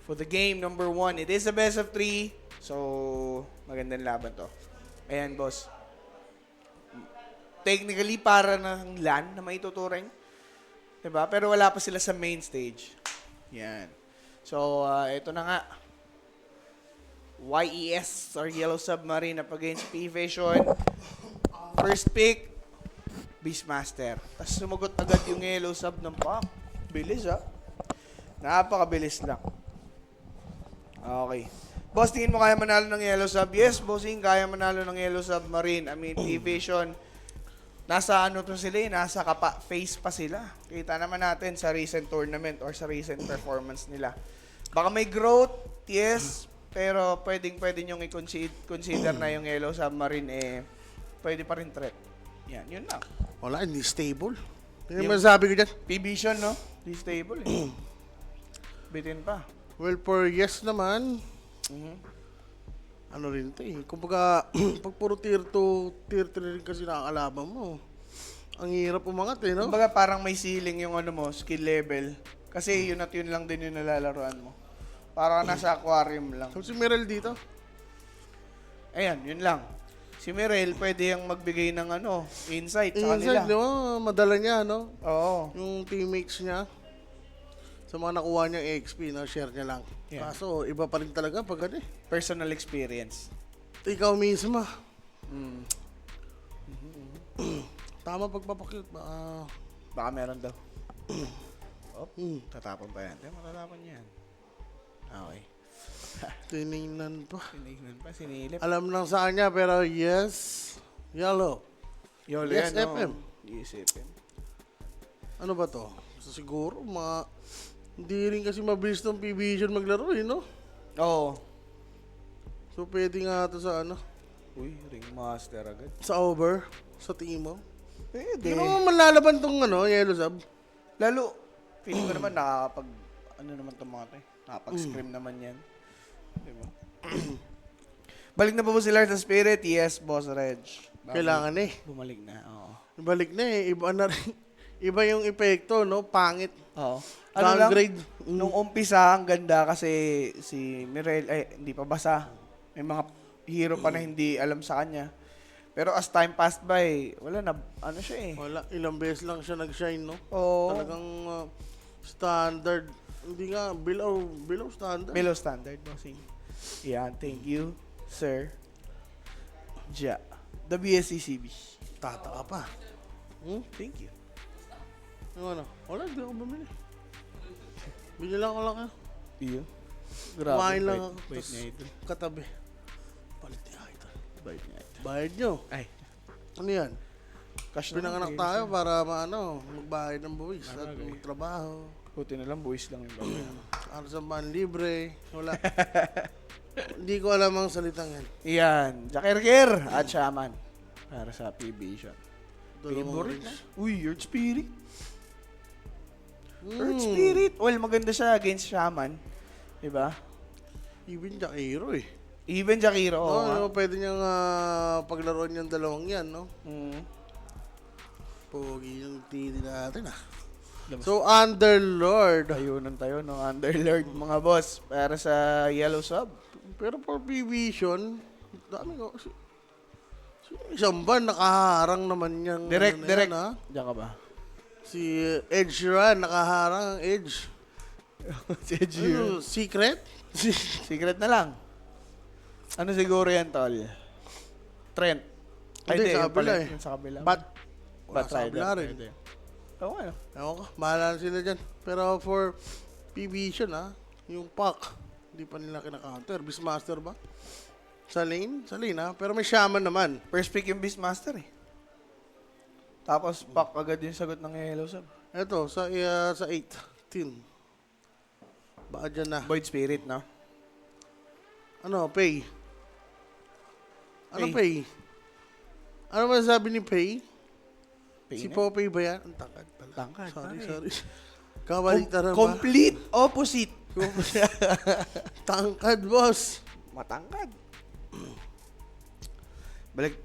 for the game number 1. It is a best of 3. So, magandang laban to. Ayan, boss. Technically, para ng LAN na maituturing. Diba? Pero wala pa sila sa main stage. Yan. So, ito na nga. YES or Yellow Submarine up against P-Vision. First pick, Beastmaster. Tapos sumagot agad yung Yellow Sub ng pack. Bilis napakabilis lang. Okay. Boss, tingin mo kaya manalo ng Yellow Sub? Yes, bossing, kaya manalo ng Yellow Submarine. I mean, P-Vision, nasa ano to sila nasa face pa sila. Kita naman natin sa recent tournament or sa recent performance nila. Baka may growth, yes, pero pwede nyong i-consider na yung Yellow Submarine, pwede pa rin threat. Yan, yun lang. Wala, hindi stable. Hindi naman sabi ko dyan. P-Vision, no? Hindi stable, Bitin pa. Well, for yes naman, ano rin ito Kumbaga, pag puro tier 2, tier 3 rin kasi nakakalaban mo. Ang hirap umangat no? Kumbaga parang may ceiling yung skill level. Kasi yun at yun lang din yung nalalaroan mo. Parang nasa aquarium lang. So, si Mirel dito? Ayan, yun lang. Si Mirel, pwede yung magbigay ng insight sa kanila. Insight, di ba? Madala niya, no? Oo. Yung teammates niya. Sa mga nakuha niyang XP, share niya lang. Yeah. Kaso, iba pa rin talaga pag Personal experience. Ikaw mismo. Mm. Tama pagpapakyut. Baka meron daw. Tatapon pa yan. Matatapon yan. Okay. Tinignan pa. Tinignan pa, sinilip. Alam lang sa kanya, pero yes. Yellow. Yolo Yes, yan, FM. Yes, FM. Ano ba to? So, siguro, hindi rin kasi mabilis ng P-Vision maglaro, no? Oo. So, pwede nga ito sa Uy, Ringmaster agad. sa over, sa team mo. Pwede. Hindi mo manlalaban tong Yellow Sub. Lalo, feeling ko naman nakakapag, naman itong mga ito nakapag-scream naman yan. Diba? Balik na po si Lars sa Spirit? Yes, Boss Reg. Kailangan Bumalik na, oo. Balik na Iba na rin. Iba yung epekto, no? Pangit. Oo. Downgrade. Nung umpisa, ang ganda kasi si Mirel, hindi pa basa. May mga hero pa na hindi alam sa kanya. Pero as time passed by, wala na, siya Wala, ilang beses lang siya nag-shine, no? Oo. Talagang standard. Hindi nga, below standard. Below standard, bossing. Yeah, thank you, sir. Ja. The BSCCB. Tataka pa. Thank you. Yung Wala, hindi ako bumili. Bili lang ako lang Iyo. Kumain lang ako. Bait Tas niya ito. katabi. Palit niya ito. Bait niya ito. Bayad nyo. Ay. Ano yan? Cash na Pinanganak lang, tayo para magbayad ng buwis at Bagay. magtrabaho. Buti na lang, buwis lang yung bagay. Ano sa ban libre. Wala. Hindi ko alam ang salitang yan. Iyan. Jakirkir at Shaman. Para sa P-Vision. Dalawang Favorite na. rings. Uy, Earth Spirit. Earth Spirit. Well, maganda siya against Shaman. Diba? Even Jakiro Even Jakiro. No, pwede niyang paglaruan yung dalawang yan, no? Pogi yung tili natin, So, Underlord. Ayunan tayo ng Underlord, mga boss. Para sa Yellow Sub. Pero for P-Vision, dami ko. Isang ban, nakaharang naman niyang... Direct. Yan, Diyan ka ba? Si Edge Run, nakaharang ang Edge. Si Edge. Secret? Secret na lang. Ano siguro yan, tol? Trent. Hindi, sa kabila Yung sa kabila. Bat Rider. kabila rin. Pwede. Oo, Ewan ko, mahala sila dyan. Pero for P-Vision, yung pack, hindi pa nila kina-counter. Beastmaster ba? Sa lane, pero may Shaman naman. First pick yung Beastmaster Tapos, pack agad yung sagot ng Yellow Sub. Eto, sa 18. Baka dyan na. Void Spirit, no? Pay? Pay? Ano masasabi ni Pay? Si Popeye ba yan? Ang tangkad pala. Tangkad, Sorry. Kabaliktaran ba? Complete opposite. Tangkad, boss. Matangkad. Balik.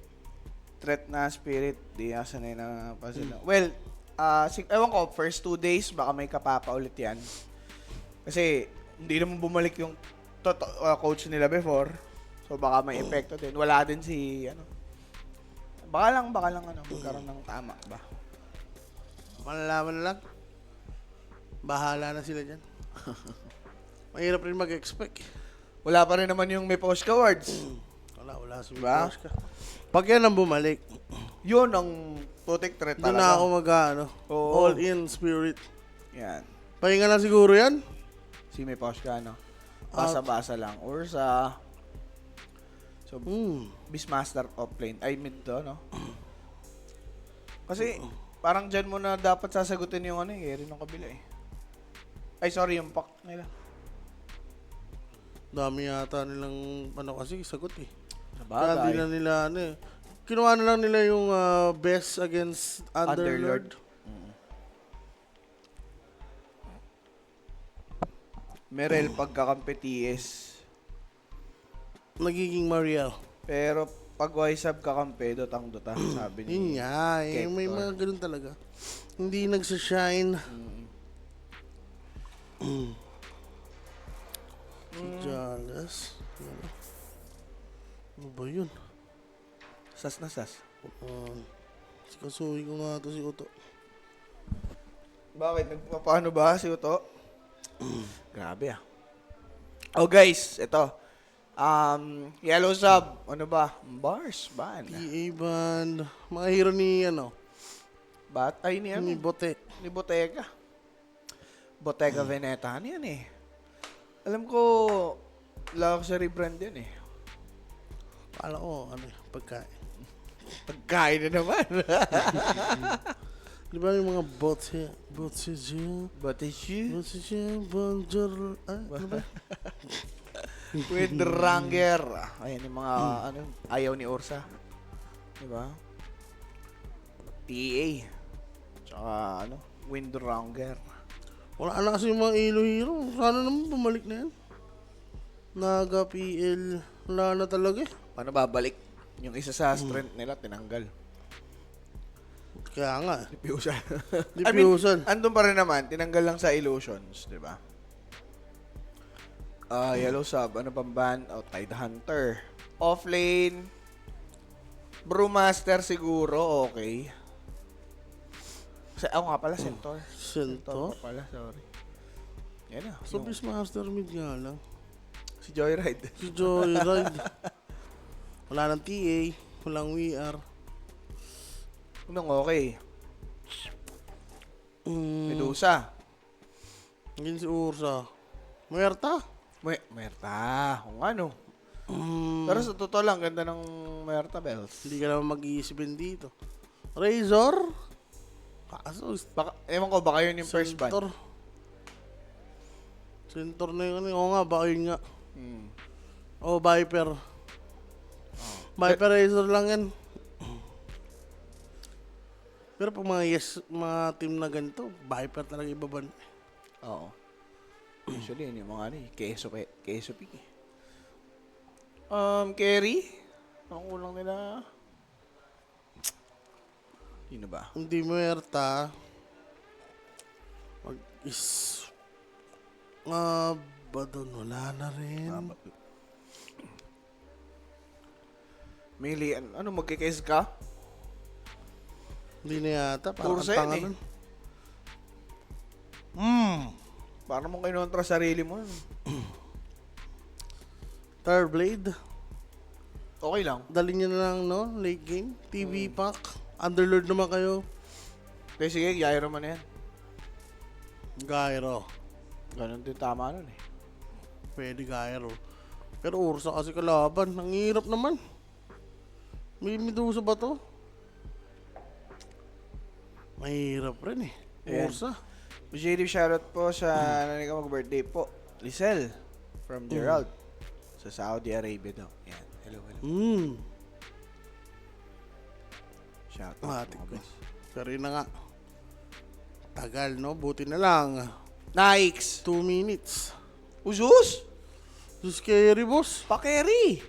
Threat na Spirit. Di sanay na pa sila. Well, ewan ko, first 2 days, baka may kapapa ulit yan. Kasi, hindi naman bumalik yung coach nila before. So baka may epekto din. Wala din si ano. Baka lang ano, magkaroon ng tama ba. Malalaman lang. Bahala na sila dyan. Mahirap rin mag-expect. Wala pa rin naman yung may post awards. Wala si Diba? Mikoska. Pag yan ang bumalik, Yun ang putik threat doon talaga. na ako mag-ano, Oo. all in spirit. Yan. Pahinga na siguro yan. Si may post ka, no? Basa-basa lang. Or sa... So, Beastmaster offlane. Ay, mid to, no? Kasi, parang dyan mo na dapat sasagutin yung ano, carry ng kabila, eh. Ay, sorry, yung pack nila. Dami yata nilang ano kasi sagot eh. Sa Kaya di na nila ano eh. Kinuha na lang nila yung best against Underlord. Merel pagkakampi TS. Nagiging Mariel. Pero pag Wisab kakampi, dotang-dota, sabi ni... Yun nga eh. May Hector. mga ganun talaga. Hindi nagsashine. Si Jalas. Ano ba yun? Sas na sas. Sikasuhin ko nga ito si Uto. Bakit? Nagpapaano ba si Uto? Grabe ah. Oh guys, ito. Yellow Sub. Ano ba? Bars, ban. PA Band. Mga hero ni ano? Batay ni ano? Ni Botek. Ni Bottega. Bottega Veneta. Ano yan eh? Alam ko, luxury brand yan eh. Kala ko, ano pagkain. Pagkain na naman. Di ba yung mga Botek? Botek. Bottega. Bonjour. Ano ba? With Ranger. Ayan yung mga ano, ayaw ni Ursa. Di ba? PA. Tsaka ano, Wind Ranger. Wala na kasi yung mga hero. Sana naman bumalik na yan. Naga, PL. Wala na talaga eh. Paano babalik? Yung isa sa strength nila, tinanggal. Kaya nga. Diffusion. Diffusion. Andun pa rin naman, tinanggal lang sa illusions, di ba? Yellow Sub, ano pang ban? Oh, Tide Hunter. Offlane. Brewmaster siguro, okay. Ako nga pala, Centaur. Centaur? pa pala, sorry. Yan na. So, Beastmaster mid nga lang. Si Joyride. Si Joyride. Wala ng TA. Walang VR. Unang okay. Mm, Medusa. Hindi si Ursa. Muerta? Merta. Kung ano. Mm, Pero sa totoo lang, ganda ng Merta Bells. hindi ka naman mag-iisipin dito. Razor? Kaso, Ewan ko, baka yun yung first ban. Centaur. Centaur na yun. Oo nga, baka yun nga. Oh, Viper. Viper Razor lang yan. Pero pag mga team na ganito, Viper talaga ibaban. Oo. Usually, yun yung mga ano eh. KSO pick eh. Carry? Ang kulang nila. Sino ba? Hindi Muerta. Ba doon? Wala na rin. Mili, ano magkikis ka? Hindi na yata. Parang Puro tanga yan eh. nun. Para mong kinontra sarili mo. Tarblade. Okay lang. Dali nyo na lang, no? Late game. TV pack. Underlord naman kayo. Kaya sige, gyro man yan. Gyro. Ganun din tama nun eh. Pwede Gyro. Pero Ursa kasi kalaban. Ang hirap naman. May Medusa ba to? Mahirap rin eh. Ayan. Ursa. JD shoutout po sa nanay ko mag-birthday po. Lisel from Gerald. Sa Saudi Arabia daw. Yan. Hello. Shoutout. Matik mga ko. boss. Pero yun na nga. Tagal, no? Buti na lang. Nikes. 2 minutes. Uzus? So scary, boss. Pa-carry.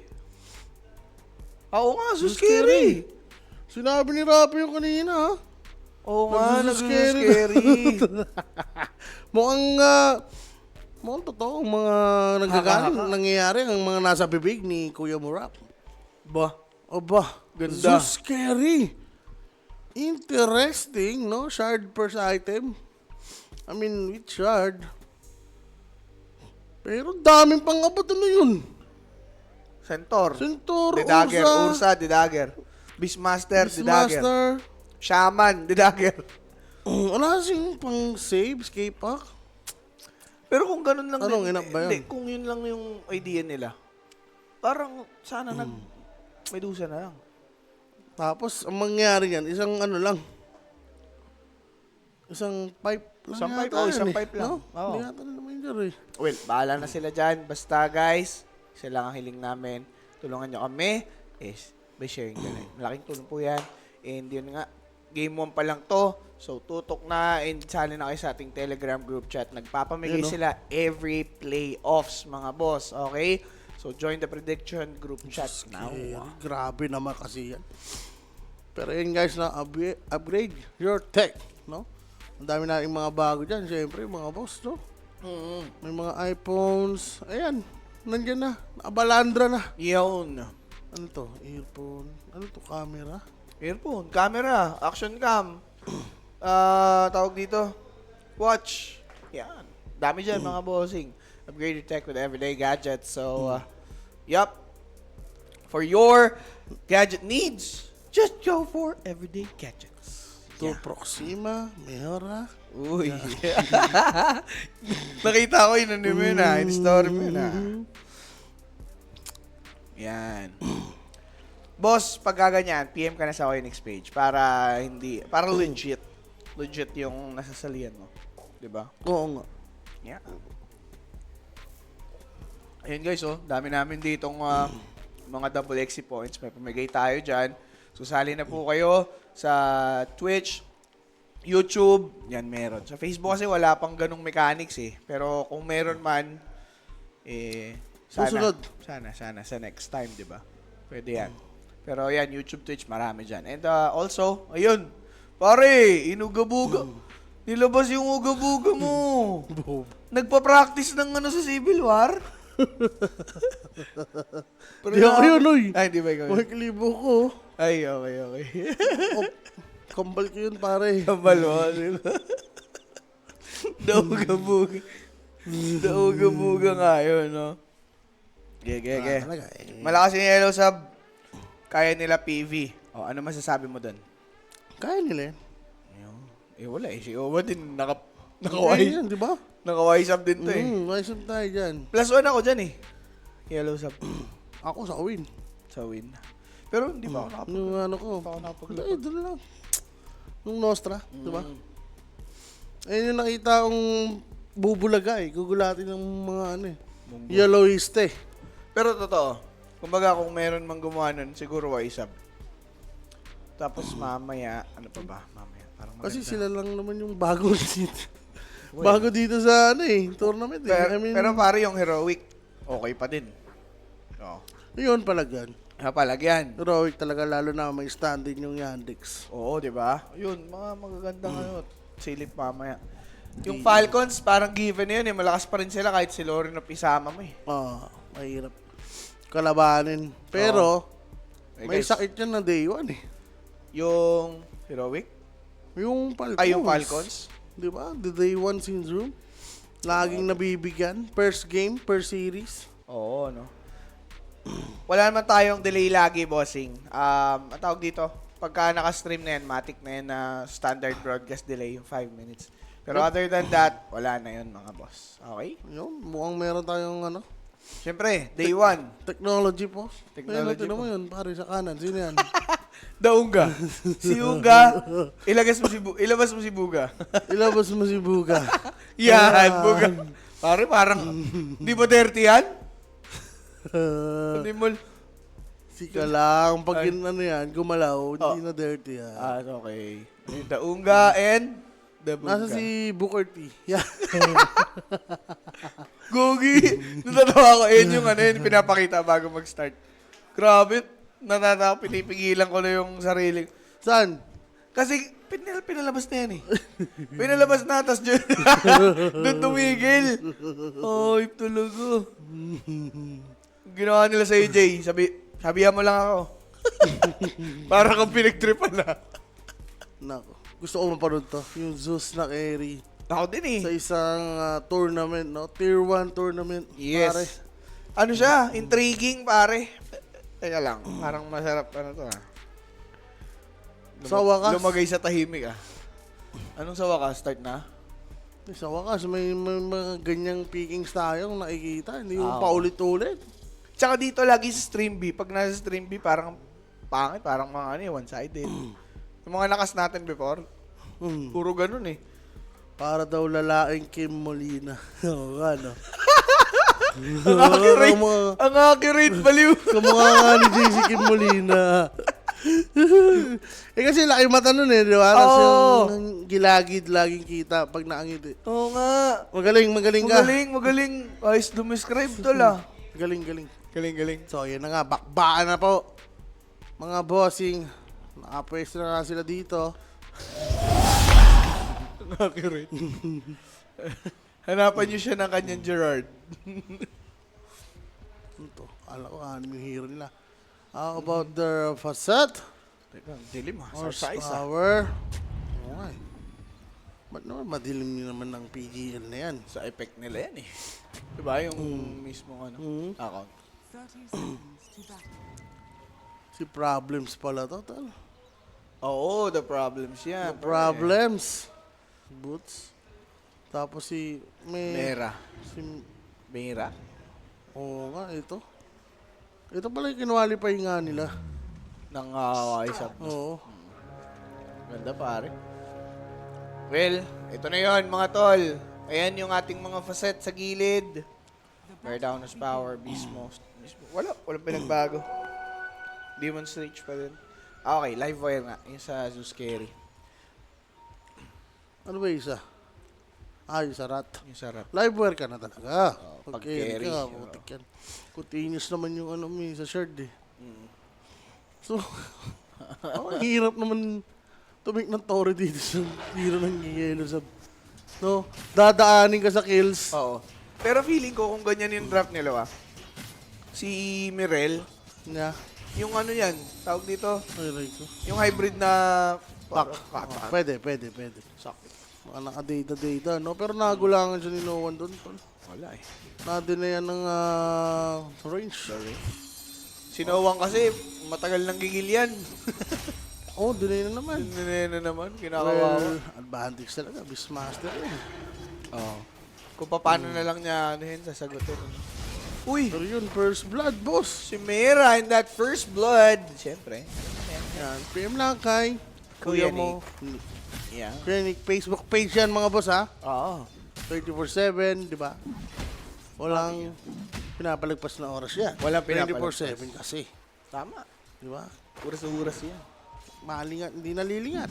Oo nga, Sus Suskeri. Sinabi ni Rapi yung kanina, ha? Oo nga, Nagsususkeri. nagsususkeri. Mukhang Mukhang totoo ang mga nagagaling, nangyayari ang mga nasa bibig ni Kuya Murap. Ba? Aba, Ganda. so scary. Interesting, no? Shard first item. I mean, with shard. Pero daming pang-abot. Ano yun? Centaur. Centaur, The Dagger. Ursa, Ursa, The Dagger. Beastmaster, The Dagger. Beastmaster. Shaman, The Dagger. Wala kasing pang-save, escape pack. Pero kung ganun lang Anong din, inap ba yun? hindi, kung yun lang yung idea nila, parang sana Medusa na lang. Tapos, ang mangyari yan, isang ano lang. Isang pipe lang Isang pipe, yata oh, yan isang eh. pipe lang. No? Oo. Hindi yata na naman yun eh. Well, bahala na sila dyan. Basta guys, sila lang ang hiling namin. Tulungan nyo kami by sharing the live. Malaking tulong po yan. And yun nga, game 1 pa lang to. So, tutok na and sali na kayo sa ating Telegram group chat. Nagpapamigay Yun, no? sila every playoffs, mga boss. Okay? So, join the prediction group chat now. Grabe naman kasi yan. Pero yun guys, na upgrade your tech, no? Ang dami na yung mga bago dyan, syempre, mga boss, no? Mm-hmm. May mga iPhones, ayan, nandyan na, abalandra na. Yun. Ano to? Earphone, ano to? Camera? Earphone, camera, action cam. Tawag dito, watch. Yan. Dami dyan, mga bossing. Upgrade your tech with everyday gadgets. So, yup. For your gadget needs, just go for everyday gadgets. To Proxima, Mehora. Uy. Nakita ko yun, ano mo yun in story mo yun Yan. Boss, pag gaganyan, PM ka na sa Oynix page para legit. Legit yung nasasalihan mo. Diba? Oo nga. Yeah. Ayun guys, dami namin ditong mga double XP points. May pamigay tayo dyan. Susali na po kayo sa Twitch, YouTube, yan meron. Sa Facebook kasi wala pang ganong mechanics eh. Pero kung meron man, Susunod. sana sa next time, di ba? Pwede yan. Pero yan, YouTube, Twitch, marami dyan. And also, ayun, pare, inugabuga. Nilabas yung ugabuga mo. Nagpa-practice ng ano sa Civil War. Di ako yun, oy. Ay, di ba ikaw yun? May kilibo ko. Ay, okay. Oh, kambal ko yun, pare. Kambal mo, di ba? Daugabuga. Daugabuga nga yun, no? Ge. Talaga eh. Malakas yung Yellow Sub. Kaya nila PV. O, ano masasabi mo dun? Kaya nila yan. Wala eh. Si Owa din, Kaya nakaway. yan, di ba? Nakaway sub din to eh. Wise up tayo dyan. +1 ako dyan eh. Yellow Sub. Ako sa win. Sa win. Pero hindi pa ako nakapag... Yung ano ko. Hindi pa ako nakapaglapag. Ay, doon lang. Nung Nostra, di ba? Ayun yung nakita kong bubulaga eh. Gugulatin ng mga ano eh. Yellowiste. Pero totoo. Kumbaga kung meron mang gumawa nun, siguro Wise Sub. Tapos mamaya, ano pa ba? Mamaya, parang maganda. Kasi sila lang naman yung bago dito. Bago dito sa ano eh, tournament eh. Pero pare yung Heroic, okay pa din. Oo. Yun palagyan. Palagyan. Heroic talaga lalo na may stand-in yung Yandex. Oo, di ba? Yun, mga magagandang ano, silip mamaya. Yung Falcons, parang given na yun eh. Malakas pa rin sila kahit si Lorin na isama mo eh. Mahirap kalabanin. Pero, may guys, sakit yan na day 1 eh. yung Heroic? Yung Falcons. Ay, yung Falcons? Di ba? The day 1 syndrome. Laging nabibigyan. First game, per series. Oo, no? Wala naman tayong delay lagi, bossing. Ang tawag dito, pagka naka-stream na yan, matic na yan na standard broadcast delay, yung 5 minutes. Pero other than that, wala na yun, mga boss. Okay? Yun, mukhang meron tayong ano, Siyempre, day 1. technology po. Technology Ayun, po. mo yun, pare sa kanan. Sino yan? Daunga. Si Unga, ilabas mo si Buga. Ilabas mo si Buga. Yan, Buga. Pare, parang, di ba dirty yan? Hindi mo, Sika lang. Pag yun, ano yan, gumalaw, hindi na dirty yan. okay. Daunga and the Buga. Nasa si Booker T. Yeah. Gogi! Natatawa ko. Yun yung ano yun, pinapakita bago mag-start. Grabe. Pinipigilan ko na yung sarili. Saan? Kasi Pinalabas na yan eh. Pinalabas na, tas dyan. Doon tumigil. Ay, talaga. Ginawa nila sa'yo, Jay. Sabihan mo lang ako. Para kang pinagtripan na. Nako. Gusto ko mapanood to. Yung Zeus na carry. Ako din eh. Sa isang tournament, no? Tier 1 tournament. Yes. Pare. Ano siya? Intriguing, pare. Teka lang. Parang masarap. Ano to Sa wakas. Lumagay sa tahimik Anong sa wakas? Start na? Sa wakas, may mga ganyang pickings tayong nakikita. Hindi yung Oo. paulit-ulit. Tsaka dito lagi sa Stream B. Pag nasa Stream B, parang pangit. Parang mga one-sided. Yung mga nakas natin before, puro ganun eh. Para daw lalaking Kim Molina. Oo nga, no? Ang accurate, baliw. Kamukha nga ni JC Kim Molina. Kasi laki mata nun eh, di ba? Tapos yung gilagid, laging kita pag naangiti. Oo nga. Magaling ka. Magaling. Ayos dumescribe to la. Galing. Galing. So, yun na nga. Bakbaan na po. Mga bossing. Nakapwesto na nga sila dito. Ang accurate. Hanapan niyo siya ng kanyang Gerard. Ito. Alam ko, yung hero nila. How about their facet? Teka, dilim Horsepower. Okay. Ba't naman madilim nyo naman ng PGL na yan? Sa effect nila yan eh. Diba yung mismo account? Si Problems pala to, tal. Oo, the problems yan. Problems. Boots. Tapos si... Mera. Si... Mera? Oo nga, ito. Ito pala yung kinuwalify nga nila. Ng isa. Oo. Ganda pare. Well, ito na yon mga tol. Ayan yung ating mga facet sa gilid. Bear down as power, beast mode. Walang pinagbago. Demon's Reach pa din. Okay, live wire nga. Yung sa Zeus Carry. Ano ba yung isa? Yung sarat. Yung sarap. Liveware ka na talaga. Pag carry. Ka, putik yan. Continuous naman yung ano mo sa shirt eh. So, ang hirap naman tumik ng tore dito sa hero ng yellow sub. No? Dadaanin ka sa kills. Oo. Pero feeling ko kung ganyan yung draft nila si Mirel, Nga. yung ano yan, tawag dito, Ay, right ko. yung hybrid na Pack. Pack. Pwede. Sakit. Mga naka-data, no? Pero nagulangan siya ni Noan doon, tol. Wala eh. Nadin na yan ng range. Sinowang kasi, matagal nang gigil yan. Oh, dinay na naman. Nene naman, kinakawawa. Well, advantage talaga. Beastmaster yun. Oo. Kung paano na lang niya, sasagutin. Uy! Pero yun, first blood, boss. Si Mera in that first blood. Siyempre. Yan, PM lang kay Kuya Kuya mo. Yeah. Kuya Nick, Facebook page yan mga boss ha. Oo. 24/7, di ba? Walang pinapalagpas na oras yan. Walang pinapalagpas. 24/7 kasi. Tama. Di ba? Uras-uras yan. Malingat, hindi nalilingat.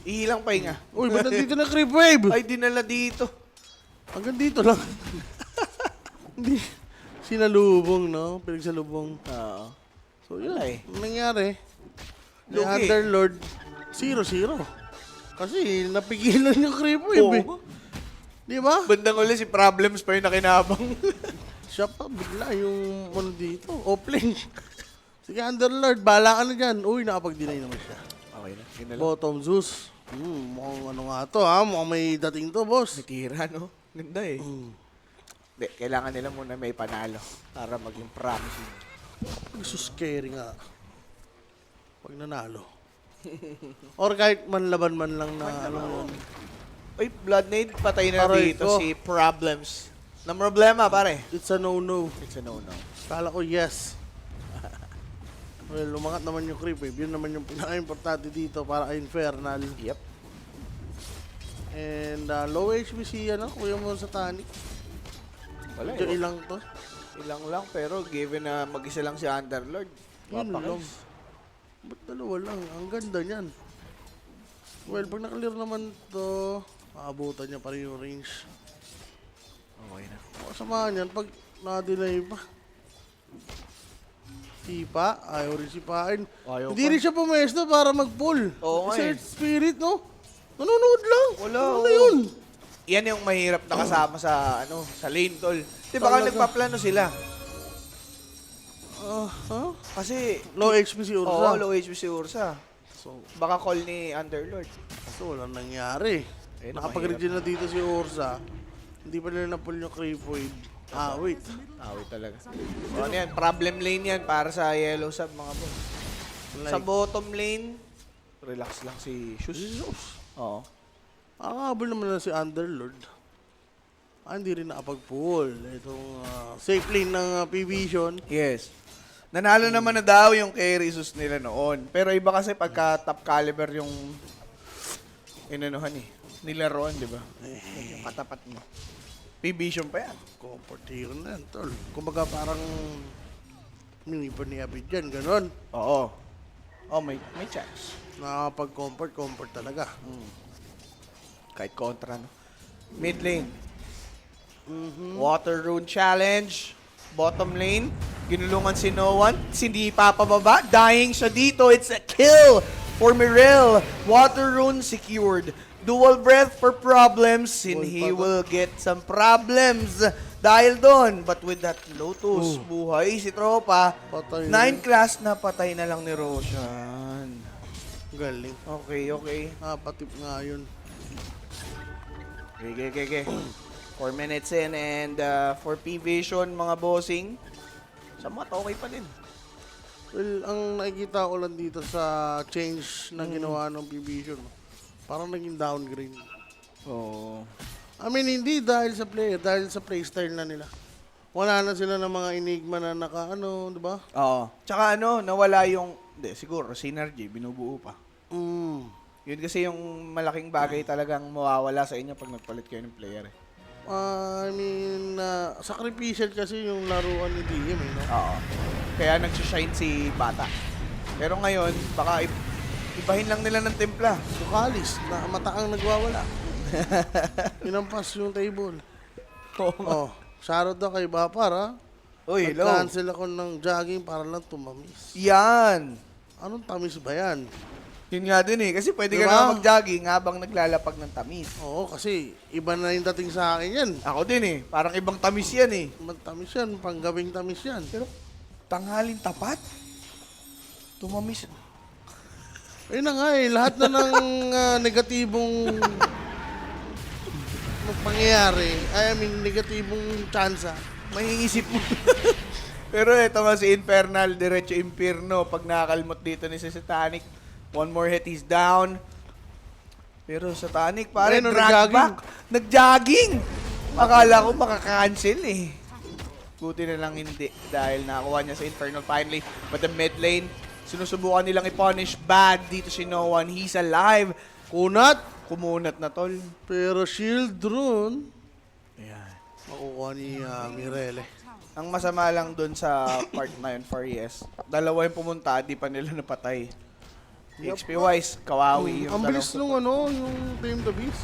Ihilang pahinga. Uy, ba't nandito na Creep Wave? Ay, dinala dito. Hanggang dito lang. Hindi. Sinalubong, no? Pinagsalubong. Oo. So, yun. Wala eh. Anong nangyari? The Lugi. Underlord, 0-0. Kasi napigilan yung Creep Wave eh. Oo. Di ba? Bandang uli si Problems pa yung nakinabang. Siya pa, bigla yung ano dito, offlane. Sige, Underlord, bala ka na dyan. Uy, nakapag-deny naman siya. Okay na. Yun na lang. Bottom Zeus. Mukhang ano nga to ha, mukhang may dating to, boss. May tira, no? Ganda eh. Hindi, kailangan nila muna may panalo para maging promising. Gusto scary nga. Pag nanalo. Or kahit manlaban man lang na ano. Uy, Blood Nade, patay na Aray dito ko. si Problems. Na problema, pare. It's a no-no. It's a no-no. Kala ko yes. Well, lumangat naman yung creep wave. Yun naman yung pinaka-importante dito para kay Infernal. Yep. And low HBC ano, kuya mo sa Tanic. Wala Medyo eh. ilang to. Ilang lang, pero given na mag-isa lang si Underlord, Yun lang. papakis. Ba't dalawa lang? Ang ganda niyan. Well, pag nakalear naman to, maabutan niya pa rin yung range. Okay na. Kasamahan yan pag na-delay pa. sipa, ayaw rin sipain. Ayaw Hindi pa. rin siya pumesto para mag-pull. Oo nga Si eh. Earth Spirit, no? Nanonood lang. Wala, Ano oo. yun? Yan yung mahirap na kasama sa sa lane, tol. Di baka Talaga. nagpaplano sila. Huh? Kasi, Low HP si Ursa. oo, low HP si Ursa. So, Baka call ni Underlord. so walang nangyari. Ayun, Nakapag-regen na dito si Ursa. Hindi pa nila na-pull yung creep wave. Ah, wait. Awit talaga. So, ano yan? Problem lane yan para sa yellow sub, mga boss. Sa Like, bottom lane, relax lang si Shus. Oo. habol naman na si Underlord. Hindi rin nakapag-pull. Itong safe lane ng P-Vision. Yes. Nanalo naman na daw yung carry sus nila noon. Pero iba kasi pagka top caliber yung inanuhan eh. Nilaruan, di ba? Yung katapat mo. P-Vision pa yan. Comfort hero na yan, tol. Kumbaga parang minipan ni Abidjan, ganon. Oo. Oh, may chance. Nakapag-comfort, comfort talaga. Kahit kontra, no? Mid lane. Water Rune Challenge. Bottom lane. Ginulungan si No One. Hindi papababa. Dying siya dito. It's a kill for Mirel. Water Rune secured. Dual breath for problems. And he will get some problems dahil doon. But with that Lotus, buhay si Tropa. Patay 9 na. class na patay na lang ni Roshan. Galing. Okay. Patip nga yun. Okay. 4 minutes in and for P-Vision, mga bossing, somewhat okay pa din. Well, ang nakikita ko lang dito sa change na ginawa ng P-Vision, parang naging downgrade. Oo. I mean, hindi dahil sa player, dahil sa playstyle na nila. Wala na sila ng mga enigma na di ba? Oo. Tsaka nawala yung, siguro, synergy, binubuo pa. Yun kasi yung malaking bagay talagang mawawala sa inyo pag nagpalit kayo ng player eh. I mean, sacrificial kasi yung laruan ni DM, no? Oo. Kaya nagsishine si Bata. Pero ngayon, baka ibahin lang nila ng timpla. Sukalis, na mataang nagwawala. Pinampas yung table. Oo. Shoutout daw kay Bapar, ha? Uy, hello. Nag-cancel ako ng jogging para lang tumamis. Yan. Anong tamis ba yan? Yun nga din eh. Kasi pwede ka Diba? na mag-jogging habang naglalapag ng tamis. Oo, kasi iba na yung dating sa akin yan. Ako din eh. Parang ibang tamis yan eh. Tamis yan, panggabing tamis yan. Pero tanghalin tapat? Tumamis. Ayun na nga eh, lahat na ng negatibong pangyayari, negatibong tsansa. Maiisip mo. Pero ito nga si Infernal, diretso impierno. Pag nakakalmot dito ni si Satanic, one more hit, he's down. Pero Satanic, pare, Ayun, drag nag-jogging. back. Nag-jogging. Akala ko makaka-cancel eh. Buti na lang hindi dahil nakakuha niya sa Infernal finally. But the mid lane, sinusubukan nilang i-punish bad dito si No One. He's alive. Kumunat na tol. Pero shield rune, Ayan. makukuha ni Mirele. Ang masama lang dun sa part na yun, Farias, dalawa yung pumunta, di pa nila napatay. XP-wise, kawawi yung Ang bilis dalawang- nung yung Tame the Beast.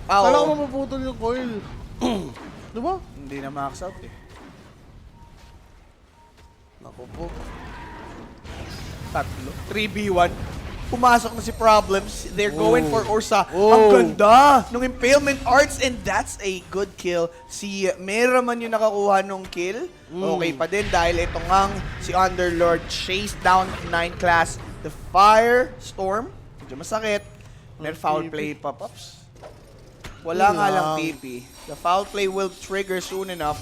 Ah, Kala oo. ko mapuputol yung coil. Di ba? Hindi na max out eh. Naku po. 3v1. Pumasok na si Problems. They're going for Ursa. Oh. Ang ganda nung Impalement Arts and that's a good kill. Si Meraman yung nakakuha nung kill. Okay pa din dahil ito ngang si Underlord chase down 9 class. The Firestorm. Medyo masakit. May foul play pa-pops. Wala nga lang PP. The foul play will trigger soon enough.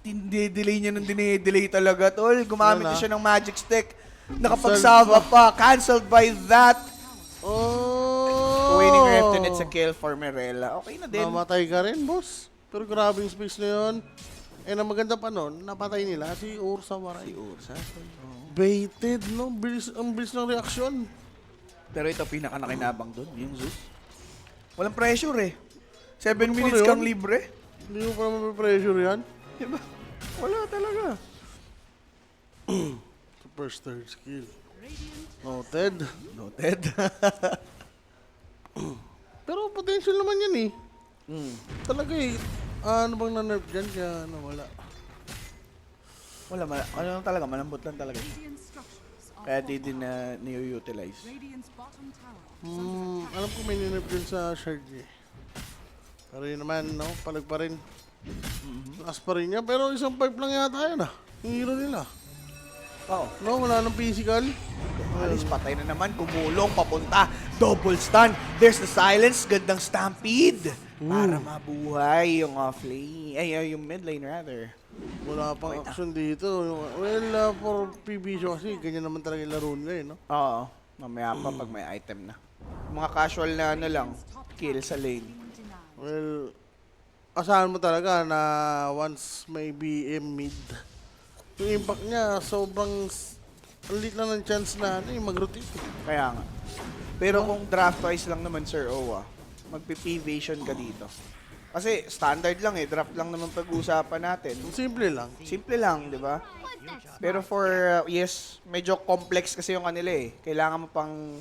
Delay niya ng dinay-delay talaga, tol. Gumamit Wala. na siya ng magic stick. Nakapagsava pa. Cancelled by that. Oh! Winning ref and it's a kill for Mirella. Okay na din. Namatay ka rin, boss. Pero grabe yung space na yun. Eh, ang maganda pa nun, napatay nila si Ursa Waray. Si Ursa. Baited, no? Ang bilis ng reaksyon. Pero ito pinaka-nakinabang doon, yung Zeus. Walang pressure eh. 7 Ano pa minutes yun? kang libre. Hindi mo pa naman pressure yan. Diba? Wala talaga. First third skill. Noted. Noted. Pero potential naman yan eh. Mm. Talaga eh. Ano bang na-nerf dyan kaya nawala? Wala, ano lang talaga, malambot lang talaga. Radiant structures are Kaya di din na ni-utilize. Radiant's bottom tower. Alam ko may ninip din sa shard eh. Pero yun naman, no? Palag pa rin. Lakas pa rin niya. Pero isang pipe lang yata yun ah. Yung hero nila. Oo. No, wala nang physical. Alis, patay na naman. Kumulong, papunta. Double stun. There's the silence. Gandang stampede. Para mabuhay yung offlane. Ay, yung mid lane rather. Wala pang action dito. Well, for PB show kasi, ganyan naman talaga yung laro nila eh, no? Oo. Mamaya pa pag may item na. Mga casual na ano lang. Kill sa lane. Denied. Well, asahan mo talaga na once may BM mid, yung impact niya, sobrang ang liit lang ng chance na ano, mag-rotate. Kaya nga. Pero kung draft wise lang naman, Sir Owa, magpi-P-Vision ka dito. Kasi standard lang eh. Draft lang naman pag-uusapan natin. Simple lang. Simple lang, di ba? Pero for, yes, medyo complex kasi yung kanila eh. Kailangan mo pang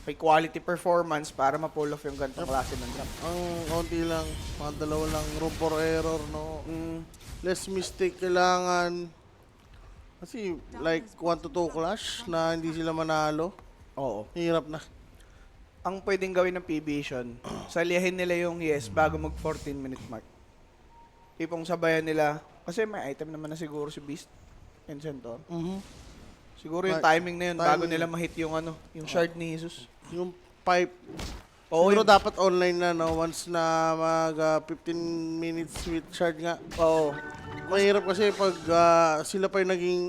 may quality performance para ma-pull off yung ganitong klase ng draft. Ang konti lang, mga dalawa lang, room for error, no? Less mistake kailangan. Kasi like 1 to 2 clash na hindi sila manalo, Oo. hirap na. Ang pwedeng gawin ng P-Vision, salihin nila yung yes bago mag 14-minute mark. Tipong sabayan nila, kasi may item naman na siguro si Beast and Centaur. Siguro yung timing na yun bago Timing. nila ma-hit yung ano, yung shard ni Jesus. Yung pipe, Oo, siguro yung- dapat online na, no? Once na mag 15 minutes with shard nga. Oo. Mahirap kasi pag sila pa yung naging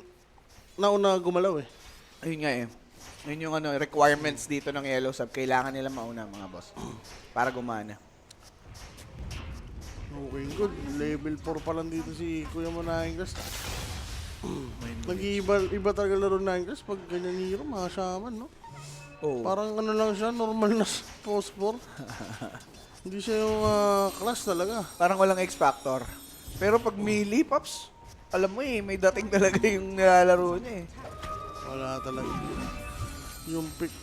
nauna gumalaw eh. Ayun nga eh. Yun yung ano, requirements dito ng Yellow Sub. Kailangan nila mauna mga boss. Para gumana. Okay, good. Level 4 pa lang dito si Kuya mo na Ingles. Nag-iiba talaga laro na Ingles pag ganyan hero, mga shaman, no? Oo. Parang ano lang siya, normal na post 4. Hindi siya yung class talaga. Parang walang X-Factor. Pero pag melee, Pops, alam mo eh, may dating talaga yung nilalaro niya eh. Wala talaga. Yung pick.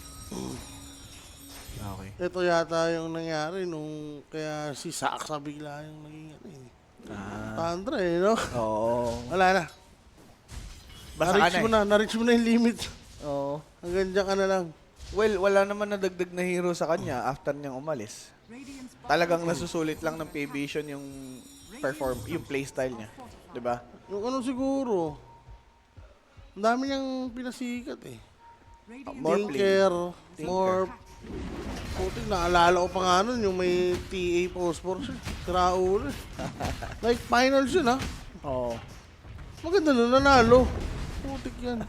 Okay. Ito yata yung nangyari nung kaya si Saksa bigla yung naging ano eh. Tandra eh, no? Oo. Wala na. Basta ka Na-reach mo na, na-reach mo na yung limit. Oo. Hanggang dyan ka na lang. Well, wala naman nadagdag na hero sa kanya after niyang umalis. Radiant's bottom Talagang nasusulit lang ng P-Vision yung yung playstyle niya. 'Di ba? Yung ano siguro, ang dami niyang pinasikat eh. Radiant More play. Tinker, Tinker. more... Puti, naalala ko pa nga nun, yung may TA post-4 siya. Sira ulo eh. Like finals yun ah. Oo. Maganda na nanalo. Putik yan.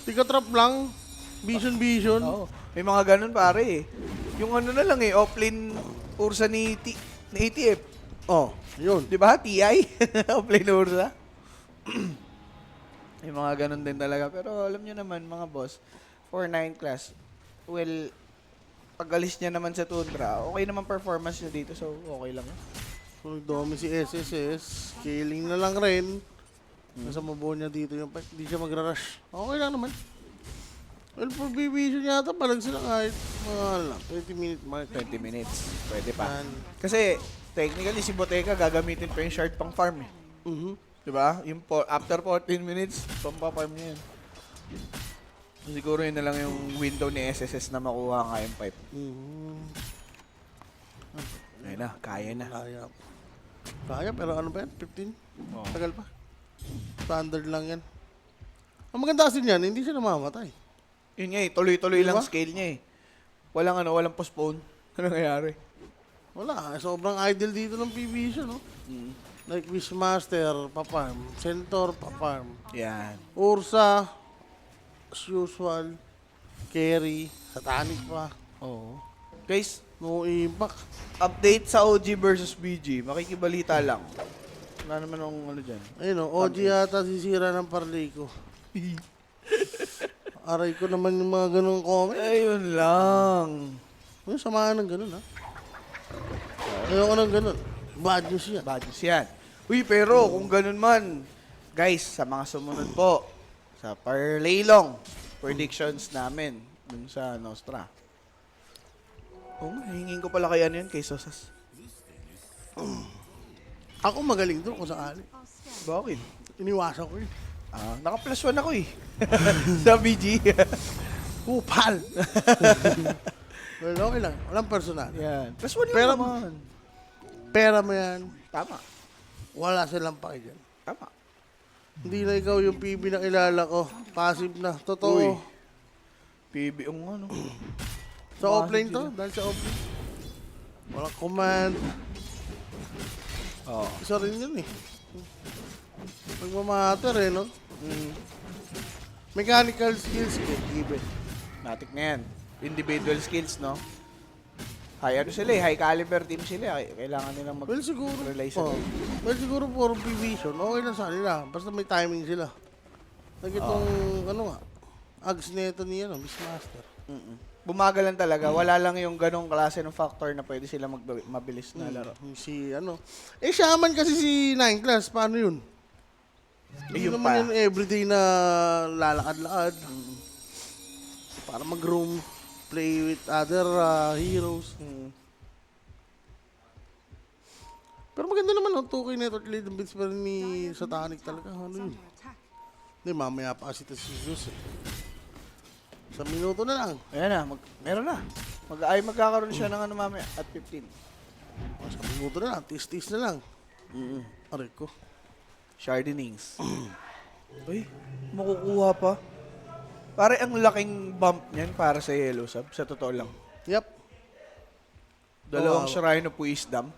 Tika-trap lang. Vision. Oo. May mga ganun pare eh. Yung ano na lang eh, offlane Ursa ni ATF. Oh, yun. 'Di ba? TI. Offlane Ursa. May mga ganun din talaga. Pero alam nyo naman mga boss, 4-9 class, well, pag alis niya naman sa Tundra, okay naman performance niya dito. So, okay lang. Kung nagdomi si SSS, scaling na lang rin. Nasa mabuo niya dito yung fight. Hindi siya magra-rush. Okay lang naman. Well, for BB yata, palag sila kahit mga 20-minute mark. 20 minutes. Pwede pa. Yan. Kasi, technically, si Boteca gagamitin pa yung shard pang farm eh. Diba? Yung after 14 minutes, pampa-farm niya yan. Siguro yun na lang yung window ni SSS na makuha nga yung pipe. Ayun na, kaya na. Kaya. Kaya, pero ano ba yan? 15? Oo. Tagal pa. Standard lang yan. Ang maganda kasi niyan, hindi siya namamatay. Yun nga eh, tuloy-tuloy lang Diba? scale niya eh. Walang postpone. Ano nangyayari? Wala, sobrang idle dito ng PB siya, no? Like Wishmaster, pa-farm. Centaur, pa-farm. Yan. Ursa, as usual. Carry, satanic pa. Oo. Guys, No impact. update sa OG versus BG. Makikibalita lang. Wala naman akong ano dyan. Ayun o, OG yata sisira ng parlay ko. Aray ko naman yung mga ganong comment. Ayun lang. Yung samahan ng ganon, ha? Ayoko ng ganon. Bad news yan. Bad news yan. Uy, pero kung ganun man, guys, sa mga sumunod po, sa Parlaylong, predictions namin dun sa Nostra. Oo nga, hingin ko pala kay ano yun, kay Sosas. Ako magaling doon kung sakali. Bakit? Iniwasan ko yun. Naka-plus 1 ako eh. Sa BG. Kupal! Well, okay lang. Walang personal. Yan. Plus 1 lang Pero- naman. Pera mo yan. Tama. Wala silang pake dyan. Tama. Hindi na ikaw yung PB na kilala ko. Passive na. Uy. Totoo. PB ang ano. Sa offline to. Dahil sa offline. Walang command. Oo. Isa rin yun eh. Nagmamatter eh, no? Mechanical skills, given. Matik na yan. Individual skills, no? Ano sila eh. High caliber team sila. Kailangan nilang Well, siguro. mag-rely sa Well, siguro for division, okay lang sa kanila. Basta may timing sila. Like itong, ano nga, Ags neto niya, no? Beastmaster. Bumagalan talaga. Wala lang yung ganong klase ng factor na pwede sila mabilis na laro. Si, ano. Shaman kasi si 9 class. Paano yun? Hindi Yun naman pa. yun everyday na lalakad-lakad. Para mag-roam, play with other heroes. Pero maganda naman ang 2K network lead ng bits pa rin ni Satanic talaga. Ano yun? Under attack. Hindi, mamaya pa kasi ito si Zeus eh. Sa minuto na lang. Ayan na. Meron na. Magkakaroon siya ng ano mamaya at 15. Sa minuto na lang. Tis-tis na lang. Aray ko. Shardinings. Uy, makukuha pa. Pare, ang laking bump niyan para sa Yellow Sub. Sa totoo lang. Yep. Dalawang Wow. Shrine of Wisdom.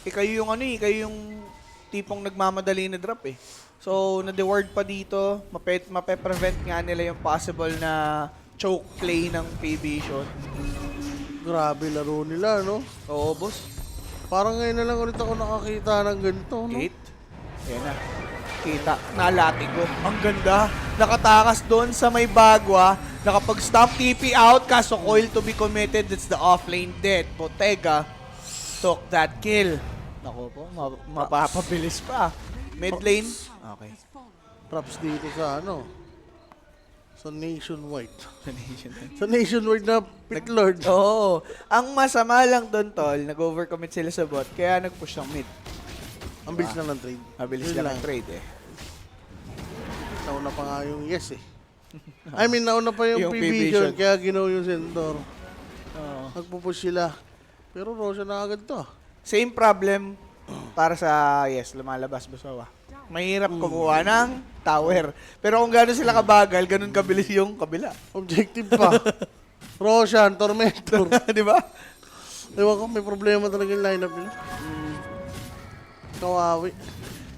Kayo yung ano eh, kayo yung tipong nagmamadali na drop eh. So, na-deward pa dito, mape-prevent nga nila yung possible na choke play ng P-Vision. Grabe laro nila, no? Oo, boss. Parang ngayon na lang ulit ako nakakita ng ganito, no? Gate. Ayan na. Kita. Nalati ko. Ang ganda. Nakatakas doon sa may bagwa. Nakapag-stop TP out. Kaso coil to be committed. That's the offlane dead. Bottega took that kill. Nako po. Mapapabilis pa. Mid lane. Okay. Has fallen. Props dito sa ano? Sa Nationwide. Sa Nationwide na Pit Lord. Oo. Ang masama lang doon, tol, nag-overcommit sila sa bot. Kaya nag-push ng mid. Ang bilis lang ng trade. Mabilis Yun lang ang trade eh. Nauna pa nga yung yes eh. I mean, nauna pa yung, Yung P-Vision, P-Vision. kaya ginaw yung Centaur. Oo. Nagpupush sila. Pero Roshan na agad to. Same problem para sa, yes, lumalabas Basawa. Mahirap kumuha ng tower. Pero kung gano'n sila kabagal, gano'n kabilis yung kabila. Objective pa. Roshan, Tormentor. Di ba? Ewan ko, may problema talaga yung lineup nila. Kawawi.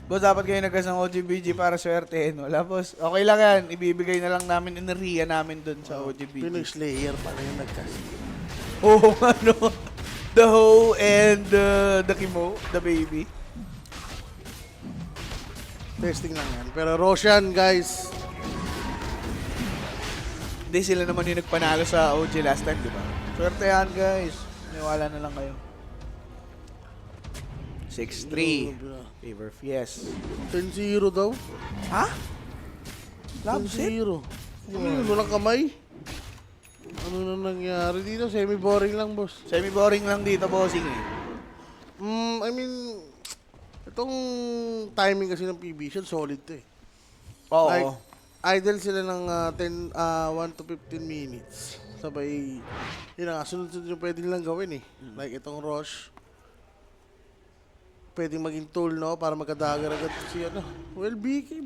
Boss, dapat kayo nagkas ng OGBG para swertehin. Wala, boss. Okay lang yan. Ibibigay na lang namin, inariya namin dun sa OGBG. Pinoy Slayer pala yung nagkas. Oo, ano. The Ho and the Kimo, the baby. Testing lang yan. Pero Roshan, guys, Hindi sila naman yung nagpanalo sa OG last time, di ba? Swerte yan, guys. Niwala na lang kayo. 6-3. Favor Fies. 10-0 daw. Ha? Love set? 10-0. Ano yun? Walang kamay? Ano na nangyari dito? Semi-boring lang, boss. Semi-boring lang dito, bossing eh. I mean, itong timing kasi ng PB, solid to eh. Oo. Like, idle sila ng 1 to 15 minutes. Sabay, yun na nga, sunod-sunod yung pwede nilang gawin eh. Like itong rush. Pwedeng maging tool, no? Para magkadagar agad si ano. Well, BK.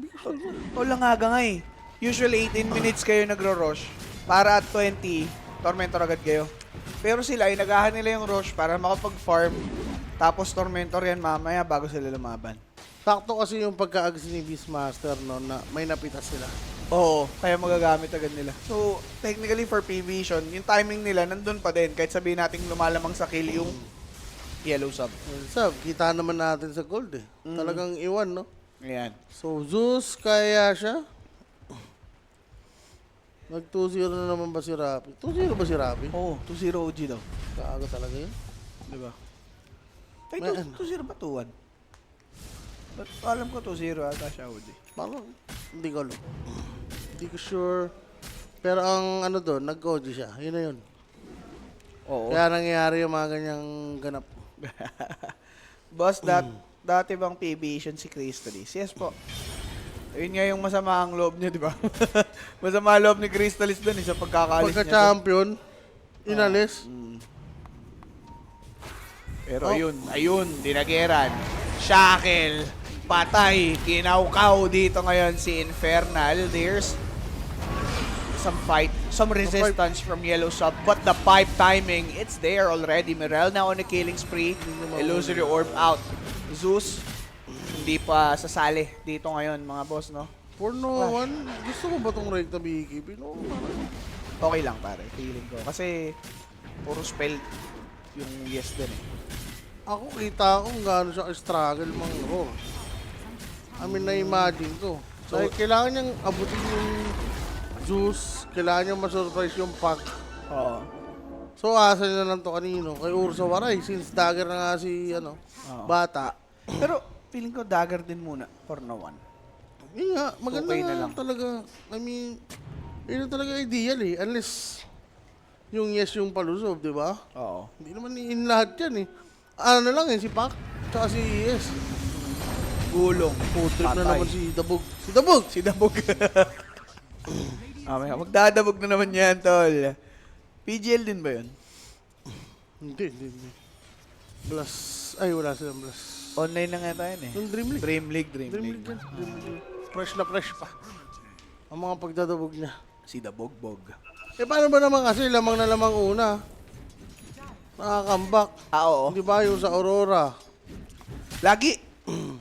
Wala nga eh. Usually 18 minutes kayo nagro-rush. Para at 20, Tormentor agad kayo. Pero sila ay nagahan nila yung rush para makapag-farm. Tapos Tormentor yan mamaya bago sila lumaban. Sakto kasi yung pagka-ags ni Beastmaster, no? Na may napitas sila. Oo, kaya magagamit agad nila. So, technically for P-Vision, yung timing nila nandun pa din. Kahit sabihin natin lumalamang sa kill yung Yellow Sub. Well, sab, kita naman natin sa gold eh. Talagang iwan, no? Ayan. So, Zeus, kaya siya? Nag 2-0 na naman ba si Rapi? 2-0 ba si Rapi? Oo, 2-0 OG daw. Kaaga talaga yun. Di ba? Ay, May 2-0 ba 2-1? But alam ko 2-0 ata siya OG. Parang, hindi ko alam. Hindi ko sure. Pero ang ano doon, nag-OG siya. Yun na yun. Oo. Kaya nangyayari yung mga ganyang ganap. Boss, dati bang P-Vision si Crystallis? Yes po. Ayun nga yung masama ang loob niya, di ba? Masama ang loob ni Crystallis doon sa pagkakaalis niya. Pagka-champion, inalis. Pero ayun, dinageran. Shackle, patay, kinaukaw dito ngayon si Infernal. There's some fight, some resistance from Yellow Sub, but the pipe timing, it's there already. Mirel now on a killing spree. Illusory Orb out. Zeus, hindi pa sasali dito ngayon, mga boss, no? For no one, gusto mo ba itong Recta BKB? No, Okay lang, pare, feeling ko. Kasi, puro spell yung yes din eh. ako kita ko kung gaano siya struggle mang roar. I mean, na-imagine ko. So, kailangan niyang abutin yung Zeus, kailangan niyang masurprise yung pack. Oo. So, asa niya lang to kanino? Kay Ursa Waray, since dagger na nga si, bata. Pero, feeling ko dagger din muna for no one. Yun nga, maganda Okay na nga lang. talaga. I mean, yun ang talaga ideal eh. Unless, yung yes yung palusov, di ba? Oo. Hindi naman in lahat yan eh. Ano na lang eh, si Pac, tsaka si yes. Gulong. Food trip na Patay. naman si Dabog. Si Dabog! Si Dabog. Magdadabog na naman yan, tol. PGL din ba yun? Hindi. Blast. Ay, wala silang blast. Online na nga tayo eh. Yung Dream League. Dream League. Dream League yan. Dream League. Fresh na fresh pa. Ang mga pagdadabog niya. Si Dabogbog. Eh, paano ba naman kasi lamang na lamang una? Nakakambak. Oo. Di ba yung sa Aurora? Lagi,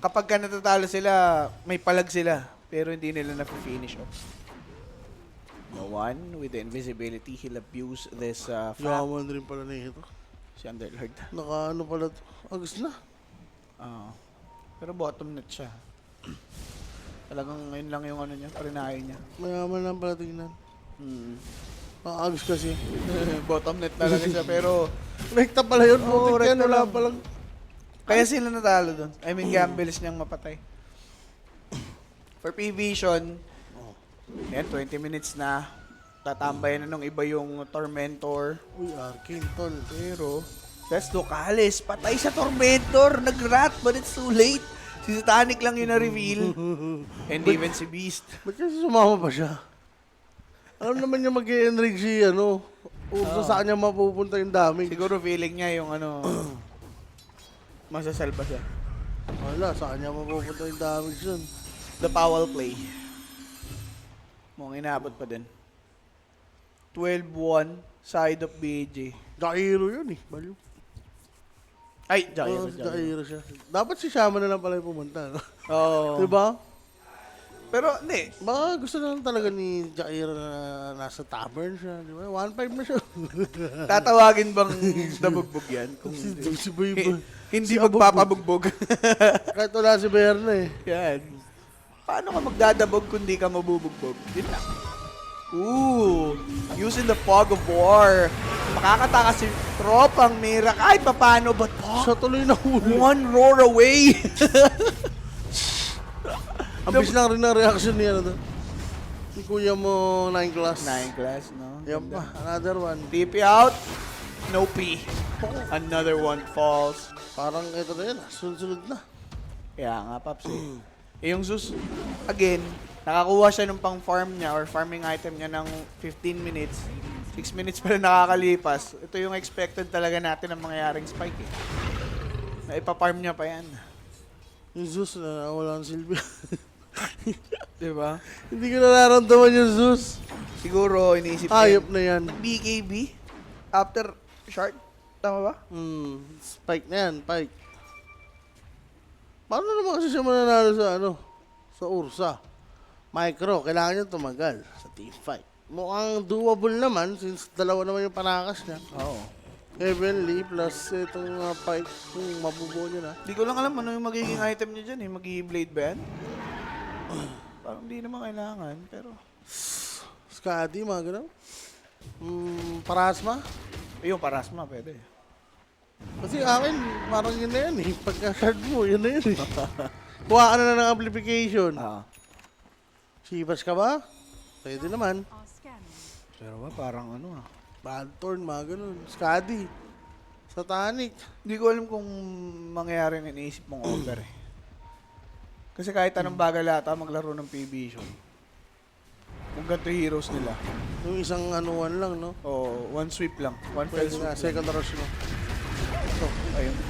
kapag ka natatalo sila, may palag sila. Pero hindi nila na-finish off. No one with the invisibility, he'll abuse this fact. Yaman rin pala na ito. Si Underlord. Nakaano pala to. Agos na. Oo. Pero bottom net siya. Talagang ngayon lang yung ano niya, parinayo niya. Mayaman lang pala tingnan. Mm. Agos kasi. Bottom net talaga siya, pero Rekta pala yun. Oo, Putik yan. rekta Wala lang. palang. kaya sila natalo doon. I mean, gambles niyang mapatay. For P-Vision, yan, 20 minutes na. Tatambayan na nung iba yung Tormentor. Uy, Arcane tol. Pero, that's Ducalis. Patay sa Tormentor. Nag-rat, but it's too late. Si Satanic lang yung na-reveal. And even si Beast. Ba't kasi sumama pa siya? Alam naman niya mag-i-enrig si Ursa saan niya mapupunta yung damage. Siguro feeling niya yung masasalba siya. Wala, saan niya mapupunta yung damage yun. The foul play. Mukhang inaabot pa din. 12-1, side of BJ. Jairo yun eh. Baliw. Ay, Jairo. Jairo siya. Dapat si Shaman na lang pala yung pumunta. No? Oo. Diba? Pero, hindi. Baka gusto na lang talaga ni Jairo na nasa tavern siya. Diba? 1-5 na siya. Tatawagin bang nabugbog yan? Kung si Boy Boy. hindi Si magpapabugbog. Kahit wala si Berna eh. Yan. Paano ka magdadabog kung di ka mabubugbog? Yun lang. Ooh, using the fog of war. Makakataka si tropang Mira kahit papano, but Siya tuloy na huli. one roar away. Ang bis lang rin ang reaction niya. Si kuya mo 9 class. 9 class, no? Yan pa, another one. TP out. No P. Another one falls. Parang ito na yan, sunod-sunod na. Kaya nga, Paps. Yung Zeus, again, nakakuha siya ng pang-farm niya or farming item niya ng 15 minutes. 6 minutes pa rin nakakalipas. Ito yung expected talaga natin ng mangyayaring spike eh. Na ipa-farm niya pa yan. Yung Zeus na wala ang silbi. Diba? Hindi ko nararamdaman yung Zeus. Siguro, iniisip Ayop na yan. BKB after shard. Tama ba? Spike na yan, Spike. Paano naman kasi siya mananalo sa sa Ursa? Micro, kailangan niya tumagal sa team fight. Mukhang doable naman since dalawa naman yung panakas niya. Oo. Heavenly plus itong Pike kung mabubuo niya na. Di ko lang alam ano yung magiging item niya dyan eh. Mag-i-blade ba yan? Parang di naman kailangan, pero... Skadi, mga gano'n. Parasma. Yung Parasma, pwede. Kasi akin, parang yun na yan eh. Pagka-card mo, yun na yun eh. Kuha ka na ng amplification. Shivas ka ba? Pwede naman. Are scanning. Pero ba, parang ano ah. Bad turn, mga ganun. Skadi. Satanic. Hindi ko alam kung mangyayari na iniisip mong over eh. Kasi kahit anong bagay lata maglaro ng P-Vision. Kung ganito yung heroes nila. Yung isang anuan lang, no? O, one sweep lang. One fell Pwede sweep. nga, second rush, no? Ito,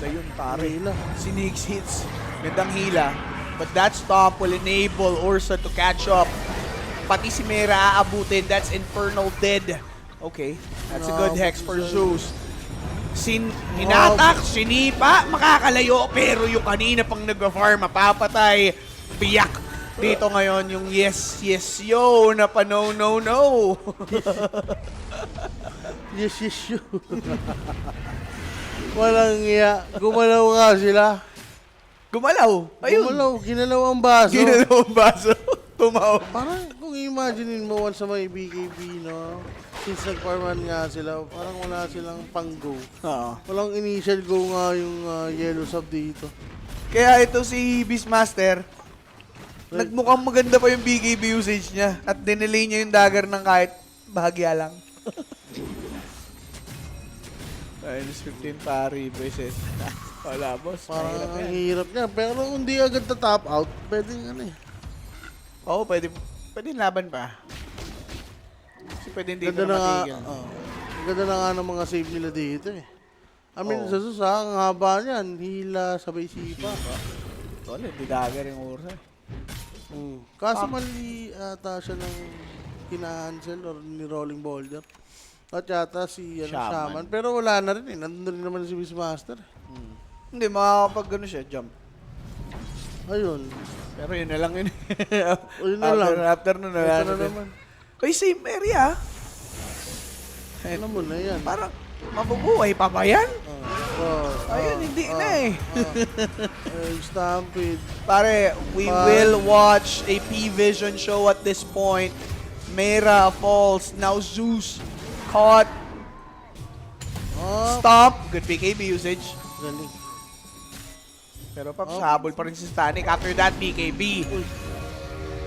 ayun, pare. Hila. Si Nyx hits. Gandang hila. But that stop will enable Ursa to catch up. Pati si Mera aabutin. That's Infernal Dead. Okay. That's a good hex for Zeus. Hinatak, sinipa, makakalayo. Pero yung kanina pang nag-farm, mapapatay. Biyak. Dito ngayon yung yes, yes, yo, na pa no, no, no. Yes, yes, you. Walang iya. Gumalaw nga sila. Gumalaw. Ayun. Gumalaw. Ginalaw ang baso. Ginalaw ang baso. Tumaw. Parang kung imaginein mo once sa may BKB, no? Since nag-farman nga sila, parang wala silang pang-go. Oo. Walang initial go nga yung yellow sub dito. Kaya ito si Beastmaster, nagmukhang maganda pa yung BKB usage niya at dinelay niya yung dagger ng kahit bahagya lang. Minus 15 pari, beses. Wala, boss. Parang Mahirap ang yan. hirap niya. Pero kung di agad top out, pwedeng ano eh. Oo, pwede laban pa. Kasi pwede hindi Ganda na na nga, matigil. ganda na nga ng mga save nila dito eh. I mean, sa Susa, ang haba niyan. Hila, sabay sipa. Tol, hindi dagger yung Ursa. Kaso mali ata siya ng kina-cancel or ni Rolling Boulder. At yata si Shaman. Shaman. Pero wala na rin eh. Nandun rin naman si Beastmaster. Hindi, makakapag ano siya, jump. Ayun. Pero yun na lang yun. Yun na lang. After nun, wala Ito na na din. naman. Uy, same area. Alam mo na yan. Parang mabubuhay pa ba yan? Ayun, hindi na eh. Stampede. Pare, we will watch a P-Vision show at this point. Mera falls. Now Zeus caught. Stomp. Good BKB usage. Galing. Pero Paps, habol pa rin si Static after that BKB.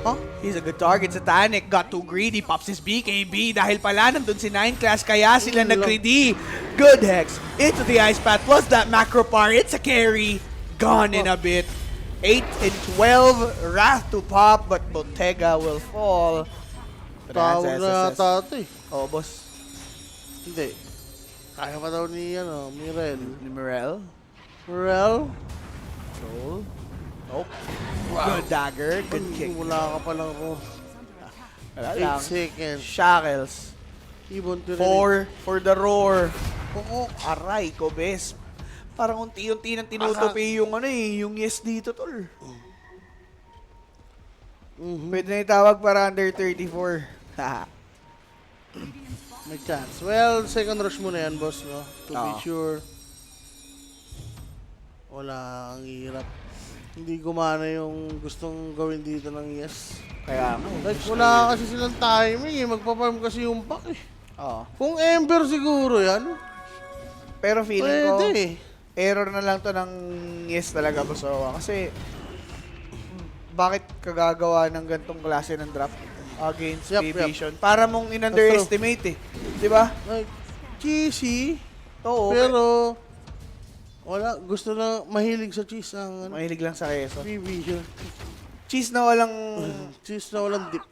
Huh? He's a good target. Satanic got too greedy. Pops his BKB dahil pala nandun si 9 class kaya sila nag-greedy. Good hex into the ice path plus that macro par. It's a carry. Gone in a bit. 8 and 12. Wrath to pop but Bottega will fall. Tawag na yata ito eh. Oh, boss. Hindi. Kaya pa daw ni Mirel. Ni Morel. Mirel? Troll. Nope. Good dagger. Good kick. Wala ka pa lang ko. Wala 8 lang. seconds. Shackles. Ibon to rin. 4 for the roar. Oo, aray ko, bes. Parang unti-unti nang tinutupi yung ano eh, yung yes dito, tol. Pwede na itawag para under 34. Haha. May chance. Well, second rush muna yan, boss, no? To be Oo. sure. Wala, ang hirap. Hindi gumana yung gustong gawin dito ng yes. Kaya nga. Like, wala kasi silang timing eh. Magpa-farm kasi yung pack eh. Oo. Kung Ember siguro yan, Pero feeling ko, pwede eh. error na lang to ng yes talaga, Bosawa. Kasi, bakit kagagawa ng gantong klase ng draft against Yup, P-Vision? Para mong in-underestimate eh. Di ba? Like, cheesy, Oo. pero wala, gusto na mahilig sa cheese ang ano, Mahilig lang sa keso. P-Vision. Cheese na walang... Cheese na walang dip.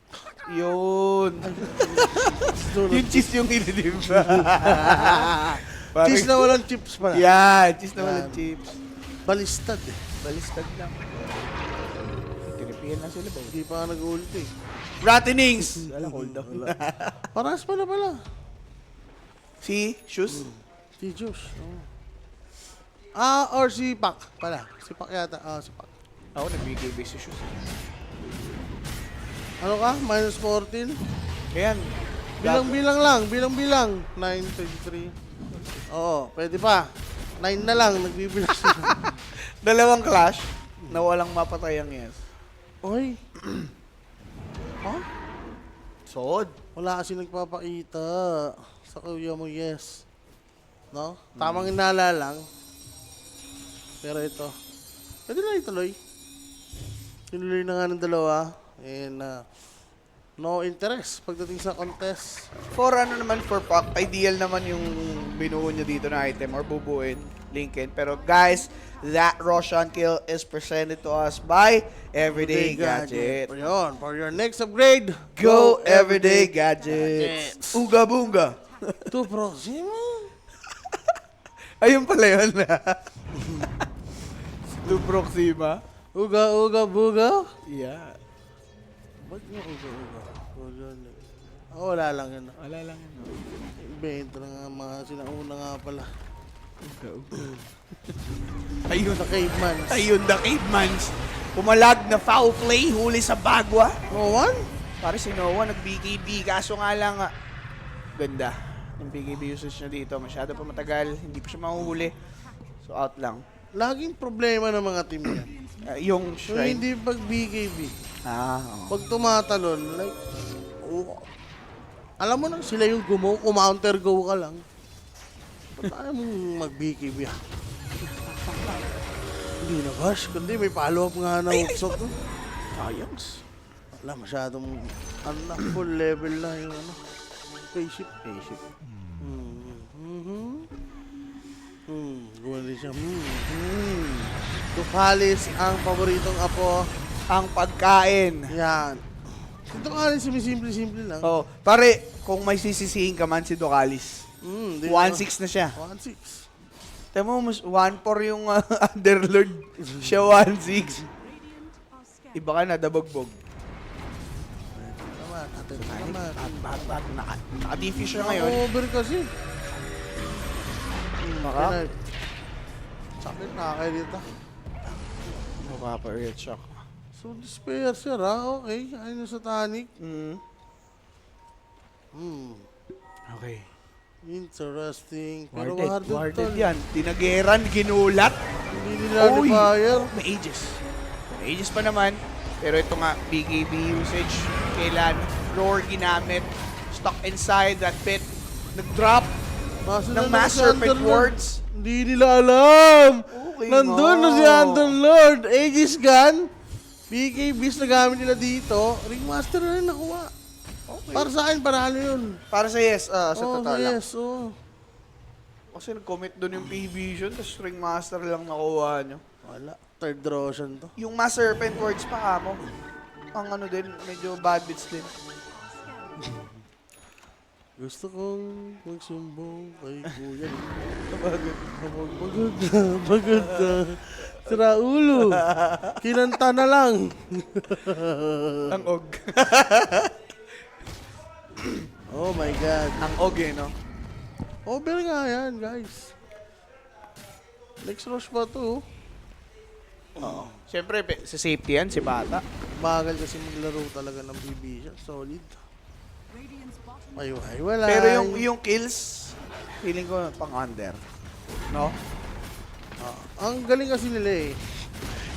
Yun. Gusto na- Yung cheese yung inidip. cheese na walang chips pala. Yan, cheese na walang Yan. chips. Balistad eh. Balistad lang. Tinipihan na sila ba? Hindi pa nga nag-ulti. Rattenings! Alam, hold down. Paras pala pala. Si Shoes? Si Josh. Oh. Or si Pak pala. Si Pak yata. Si Pak. Ako nagbigay base si Shoes. Ano ka? Minus 14? Ayan. Bilang-bilang lang. Bilang-bilang. 9, 23. Oo, pwede pa. 9 na lang. Nagbibilang sila. Dalawang clash na walang mapatay ang yes. Oy. Sod. Wala kasi nagpapakita sa kuya mo, yes. No? Tamang inala lang. Pero ito. Pwede na ituloy. Tinuloy na nga ng dalawa. And no interest pagdating sa contest. For ano naman, for pack, ideal naman yung binuo niya dito na item or bubuin. Lincoln. Pero guys, that Roshan kill is presented to us by Everyday Gadget. Yun, for your next upgrade, Go Everyday Gadgets! Uga bunga! To Proxima. Ayun pala yun. To Proxima. Uga, uga, buga. Yeah. Ba't yung uga, uga? Wala lang yun. Wala lang yun. Invento na nga mga sinauna nga pala. Ayun. Sa caveman. Ayun, the Cavemans. Pumalag na foul play, huli sa Bagwa. No one? Para si Noah, nag-BKB. Kaso nga lang, ganda. Yung BKB usage niya dito, masyado pa matagal. Hindi pa siya mahuhuli. So, out lang. Laging problema ng mga team yan. Yung So, shrine. hindi pag BKB. Oo. Pag tumatalon, like, alam mo na sila yung counter go ka lang. Ba't ayaw mong mag-BKB ah? Hindi na bash, kundi may follow-up nga na hookshot. Sayang. Wala, masyadong, full level na yung spaceship. Gumali siya. Dukalis ang paboritong apo. Ang pagkain. Yan. Si Dukalis, simple-simple lang. Oh, pare, kung may sisisihin ka man si Ducalis. 1-6 na siya. 1-6. Tama mo, 1-4 yung Underlord. Siya 1-6. Iba ka na, dabagbog. Naman. Naka-defuse siya ngayon. Over kasi. Naka? Sakit na kayo dito. Mapapa-red shock. So, despair siya ha? Okay. Ayun sa tonic. Okay. Interesting. Pero Warded yan. Tinageran, ginulat. Hindi nila Oy! fire. May ages. May ages pa naman. Pero ito nga, BKB usage. Kailan? Roar ginamit. Stuck inside that pit. Nag-drop ng Mass Serpent Wards. Hindi nila alam. Okay Nandun nga. na si Underlord. Aegis Gun. BKBs na gamit nila dito. Ringmaster na rin nakuha. Okay. Para sa akin, panalo yun. Para sa yes, sa totoo lang. Yes, oh. Kasi nag-commit doon yung P-Vision, tapos Ringmaster lang nakuha nyo. Wala. Third Roshan to. Yung Mass Serpent Wards pa kamo. Ang ano din, medyo bad bits din. Gusto kong magsumbong kay Kuya. Bakit? Pagod na. Sira ulo. Kinanta na lang. Ang og. Oh my God. Ang og no? Over nga yan, guys. Next rush pa to. Oo. Siyempre, sa safety yan, si Bata. Bagal kasi maglaro talaga ng BB siya. Solid. Radiant's bottom Ay, wala. Pero yung kills, feeling ko pang under. No? Ang galing kasi nila eh.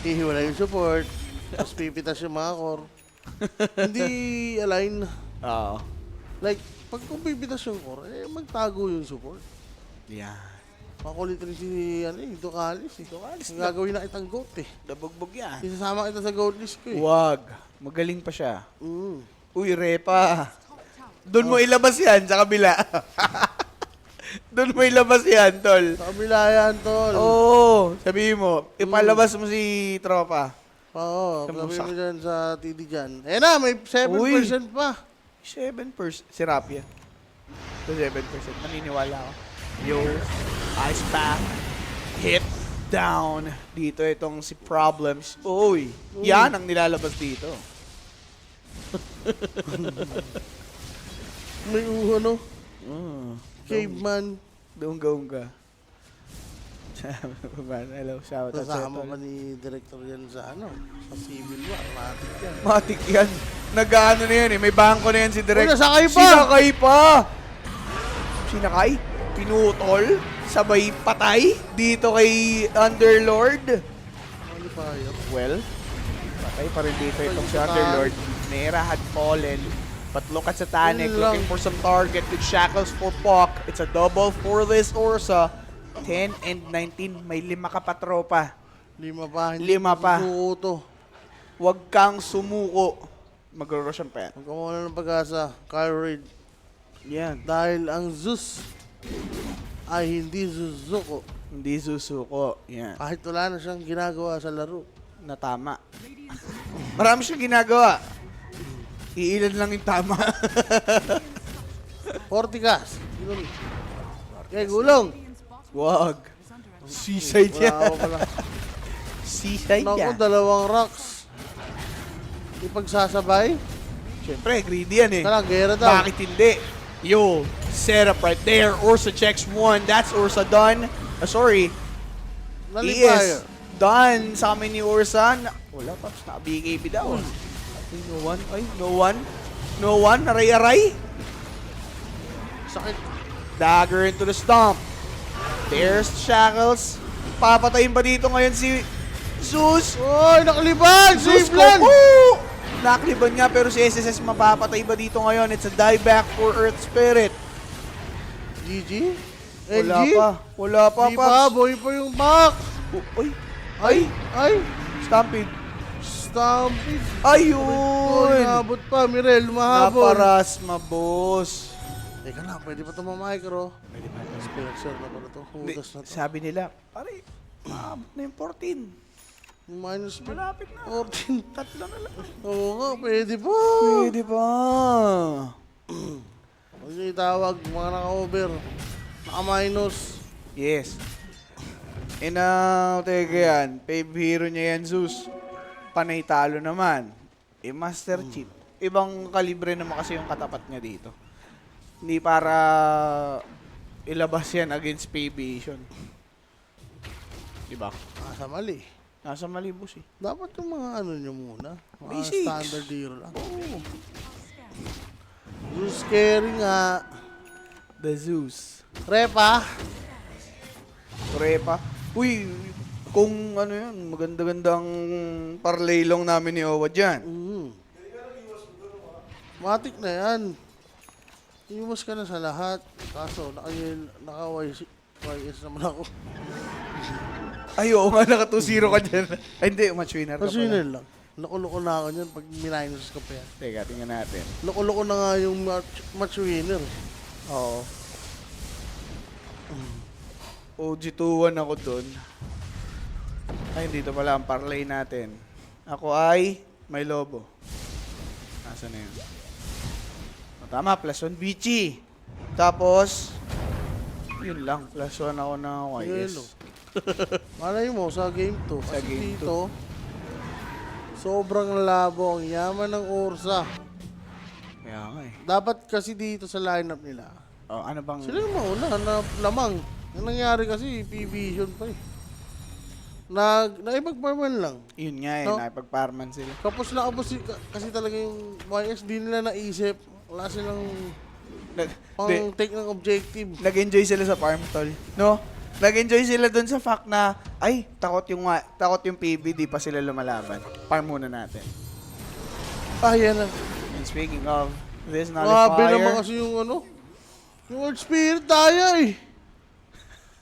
Hihiwala yung support. Tapos pipitas yung mga core. Hindi align. Oo. Like, pag kung pipitas yung core, magtago yung support. Yeah. Makulit rin si Ducalis eh. Ducalis Ang gagawin na kitang goat eh. Dabugbog yan. Isasama kita sa goat list ko eh. Wag. Magaling pa siya. Mm. Uy, Repa. Doon mo ilabas yan sa kabila. Doon mo ilabas yan, tol. Sa kabila yan, tol. Oo. Sabihin mo, ipalabas mo si Tropa. Oo, Sa sabi musak. mo dyan sa TD dyan. Eh na, may 7% pa. 7%. Si Rapia. So 7%. Naniniwala ako. Yo, ice pack. Hit down. Dito itong si Problems. Uy. Yan ang nilalabas dito. May no? Caveman. Doongga-ungga. Hello, shout out sa Kasama pa ni Director yan sa sa Civil War. Matik yan. Matik yan. Nag-ano na yan eh. May bangko na yan si Direk. Oh, nasakay pa! Sinakay pa! Sinakay? Pinutol? Sabay patay? Dito kay Underlord? Qualifier. Well, patay pa rin dito itong si Patay. Underlord. Nera had fallen. But look at Satanic Yun lang. looking for some target with shackles for Puck. It's a double for this Ursa. 10 and 19. May 5 ka pa tropa. 5 pa. 5 pa. Suko to. Huwag kang sumuko. Magro-rush ang pet. Magkamuha ng pag-asa. Kyle Reid. Yan. Dahil ang Zeus ay hindi Suzuko. Hindi susuko. Yan. Kahit wala na siyang ginagawa sa laro. Na tama. Marami siyang ginagawa. Iilan lang yung tama. Forticas. Gulong. Okay, gulong. Radiant's bottom Wag. is under attack. Seaside Wala yan. ako pala. Seaside Naku, yan. dalawang rocks. Ipagsasabay. Siyempre, greedy yan eh. Kala, gera daw. Bakit hindi? Yo, set up right there. Ursa checks one. That's Ursa done. Sorry. He Nalipaya. is done sa amin ni Ursa. Wala, Paps. Naka-BKB daw. Ay, no one. Ay, no one. No one. Aray-aray. Sakit. Dagger into the stomp. There's Shackles. Papatayin ba dito ngayon si Zeus? Oy, nakalibag! Zeus Save land! Woo! Nakliban nga pero si SSS mapapatay ba dito ngayon? It's a dieback for Earth Spirit. GG? Wala LG? pa. Wala pa, Di pa, Paps. boy pa yung back. Uy. Ay, ay. Stampede. Stampede. Ayun! Oy, nabot pa. Mirel, mahabol. Naparasma, boss. Teka lang, pwede pa ito ma-micro. Pwede pa ito. Spencer na pala ito. Hindi, Hudas na ito. sabi nila, pare, maabot na yung 14. Minus Malapit na. 14. Tatlo na lang. Oo nga, pwede pa. Pwede pa. Huwag niyo itawag, mga naka-over. Naka-minus. Yes. Teka yan. Fave hero niya yan, Zeus. Panay talo naman. Master Chief. Ibang kalibre naman kasi yung katapat niya dito. Hindi para ilabas yan against Payvision. Diba? Nasa mali. Nasa malibos eh. Dapat yung mga ano nyo muna. Mga Basics. standard hero lang. Oo. Yung scary nga. The Zeus. Repa. Prepa. Uy, kung ano yun, maganda-gandang parlay long namin ni Owa dyan. Matik na yan. Iwas ka na sa lahat. Kaso, naka-YS naman ako. Ay, oo nga, naka 2-0 ka dyan. Ay, hindi, match winner ka Kasi pala. yun lang. Loko-loko na ako niyan pag minus ka pa yan. Teka, tingnan natin. Loko-loko na nga yung match winner. Oo. OG2-1 ako dun. Ay, dito pala ang parlay natin. Ako ay may lobo. Nasaan na yun? O, tama, +1 Bichi. Tapos, yun lang, +1 ako na Yelo. YS. Malay mo sa game 2. Sa Kasi game dito, sobrang labo ang yaman ng Ursa. Kaya nga eh. Dapat kasi dito sa lineup nila. O, ano bang... Sila yung mauna na lamang. Ang nangyari kasi, P-Vision pa eh. Naipag-farman lang. Yun nga eh, No? nakipag-farman sila. Kapos na kapos kasi talaga yung YS, di nila naisip. Wala silang pang Di- take ng objective. Nag-enjoy sila sa farm tol. No? Nag-enjoy sila dun sa fact na, ay, takot yung PB, di pa sila lumalaban. Farm muna natin. Ah, yan na. And speaking of this Grabe naman nullifier, kasi yung ano. Yung Earth Spirit tayo eh.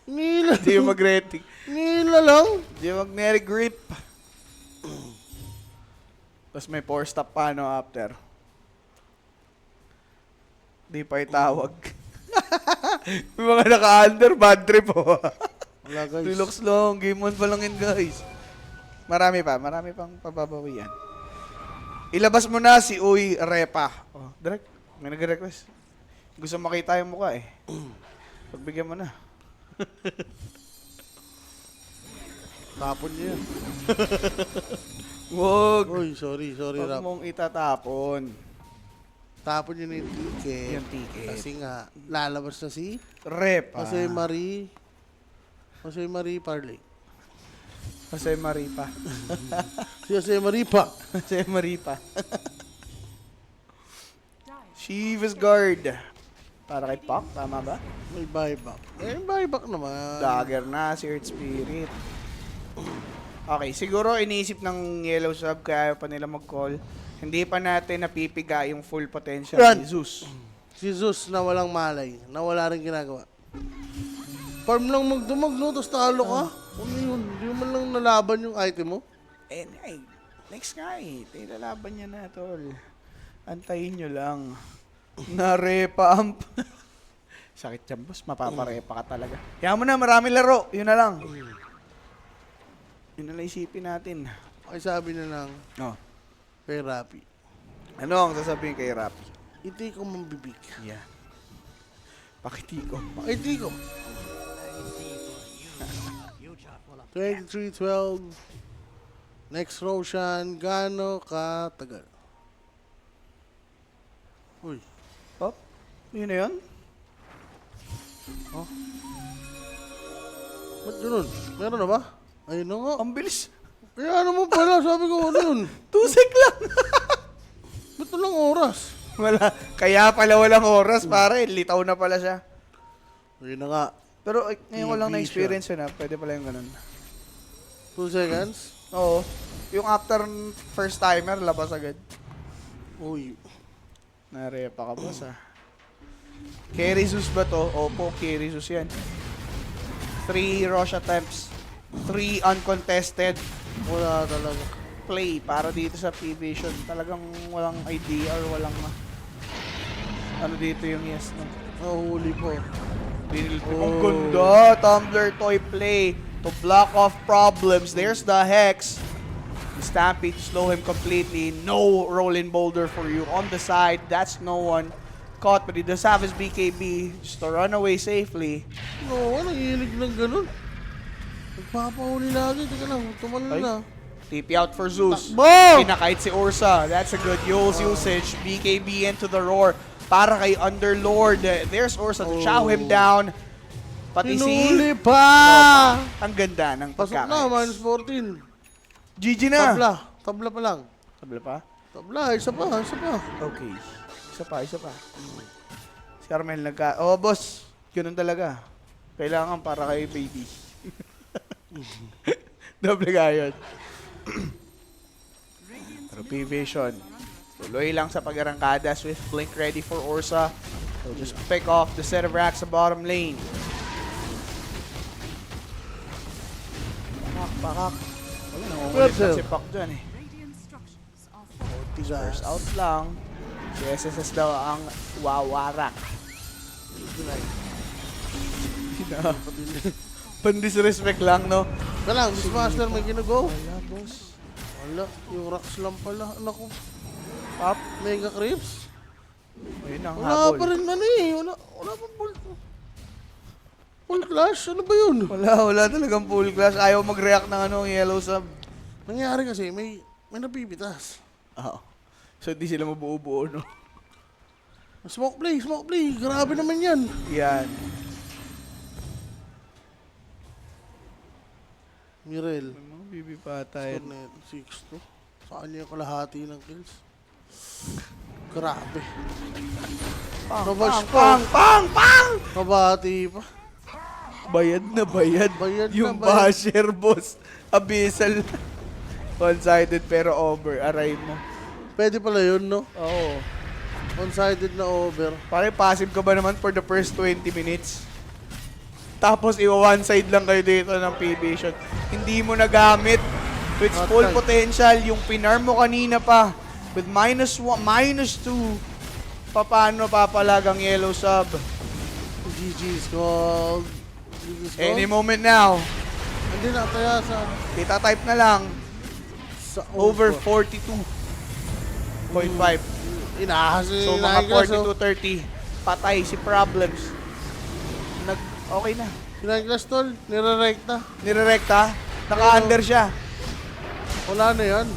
Nila. di yung mag-retic. Nila lang. Di yung mag-Mary grip. Tapos may 4-stop pa, no, after. Di pa itawag. May mga naka-under, bad trip, oh. Wala guys. Relax lang, game 1 pa lang yun, guys. Marami pang pababawian. Ilabas mo na si Uy Repa. Oh, direct, may nag-request. Gusto makita yung mukha eh. Pagbigyan mo na. Tapon niya yan. Wag. Uy, sorry, Huwag Rap. mong itatapon. Tapon niya yung ticket. Yung ticket. Kasi nga, lalabas na si Repa. Jose Marie Parley. Jose Maripa. Si Jose Marie pa. Jose Maripa. Shiva's Guard. Para kay Pop, tama ba? May buyback. Eh, buyback naman. Dagger na si Earth Spirit. Okay, siguro iniisip ng Yellow Sub kaya pa nila mag-call. Hindi pa natin napipiga yung full potential Yan. ni Zeus. Si Zeus na walang malay. Na wala rin ginagawa. Farm lang magdumag, no? Tapos talo ka. Ano yun? Hindi mo man lang nalaban yung item mo. Eh, ay, next nga eh. Lalaban niya na, tol. Antayin nyo lang. Na-repamp. Sakit yan, boss. Mapaparepa ka talaga. Kaya mo na, marami laro. Yun na lang. Yun na lang isipin natin. Ay sabi na lang, Oh. kay Rapi, Ano ang sasabihin kay Rapi? hindi ko mambibig. Yeah. Pakitiko. Hindi ko. 23-12. Next Roshan, gaano katagal? Uy, Oh, yun na yun? ba't ganun? Meron na ba? Ayun na nga. Ang bilis. Kaya naman pala, sabi ko ano yun? 2 sec lang. Ba't lang oras? Wala. Kaya pala walang oras, pare. Litaw na pala siya. Ayun na nga. Pero ngayon ko lang TV na-experience yun, ha. Pwede pala yung ganun. 2 seconds? Oo. Yung after first timer, labas agad. Uy. Narepa ka, boss, ha. Carry Zeus ba to? Opo, Carry Zeus yan. 3 rush attempts. 3 uncontested Wala talaga. play para dito sa P-Vision. Talagang walang idea or walang ano dito yung yes, no? Nahuli po. Ang ganda! Tumbler toy play to block off problems. There's the Hex. The Stampede to slow him completely. No roll-in boulder for you. On the side, that's no one caught, but he does have his BKB just to run away safely. No, anong hilig ng ganun? Nagpapahuli lagi. Teka lang, tumalon Ay. na. TP out for Zeus. Takbo! Pinakait si Ursa. That's a good Yule's usage. BKB into the roar. Para kay Underlord. There's Ursa to chow him down. Pati Hinuli si... pa! Ang ganda ng Pasok na, pagkakais. minus 14. GG na. Tabla. Tabla pa lang. Tabla pa? Tabla, isa pa, isa pa. Okay. Isa pa. Si Carmel nagka... Oh, boss. Ganun talaga. Kailangan para kay baby. Doble gayod. Pero P-Vision. Tuloy lang sa pag-arangkada. Swift blink ready for Ursa. He'll just pick off the set of racks sa bottom lane. Pakak. Wala nang umulit na si Pak dyan eh. Radiant structures are fortified. First out lang. Si SSS daw ang wawarak. Pan-disrespect lang, no? Ka lang, Dismaster may ginugo. Wala, boss. Wala, yung rocks lang pala. Naku, Pop. mega creeps. Ayun ang Wala habol. pa rin ano eh. Wala pa full. Full clash? Ano ba yun? Wala talagang full class. Ayaw mag-react ng ano, yellow sub. Nangyari kasi, may napipitas. Oo. So, di sila mabuo-buo, no? Smoke play. Grabe naman yan. Yan. Mirel. May mga bibi pa tayo. 6 to. Saan niya yung kalahati ng kills? Grabe. Nabash pa. Pang! Kabati pa. Bayad na bayad. Bayad na Yung bayad. basher, boss. Abyssal. One-sided pero over. Aray mo. Pwede pala yun, no? Oo. One-sided na over. Pare, passive ka ba naman for the first 20 minutes? Tapos, one side lang kayo dito ng P-Vision. Hindi mo nagamit to its full Okay. potential. Yung pinarm mo kanina pa with -1, -2. Paano papalagang yellow sub? GG's called. Any moment now. Hindi na kaya sa... Kita type na lang. Sa Over over. 42.5. Inahas So, mga 42-30. Patay si Problems. Okay na. Sinaglas tol, nire-recta. Nirerekta. Naka-under siya. Wala na yan.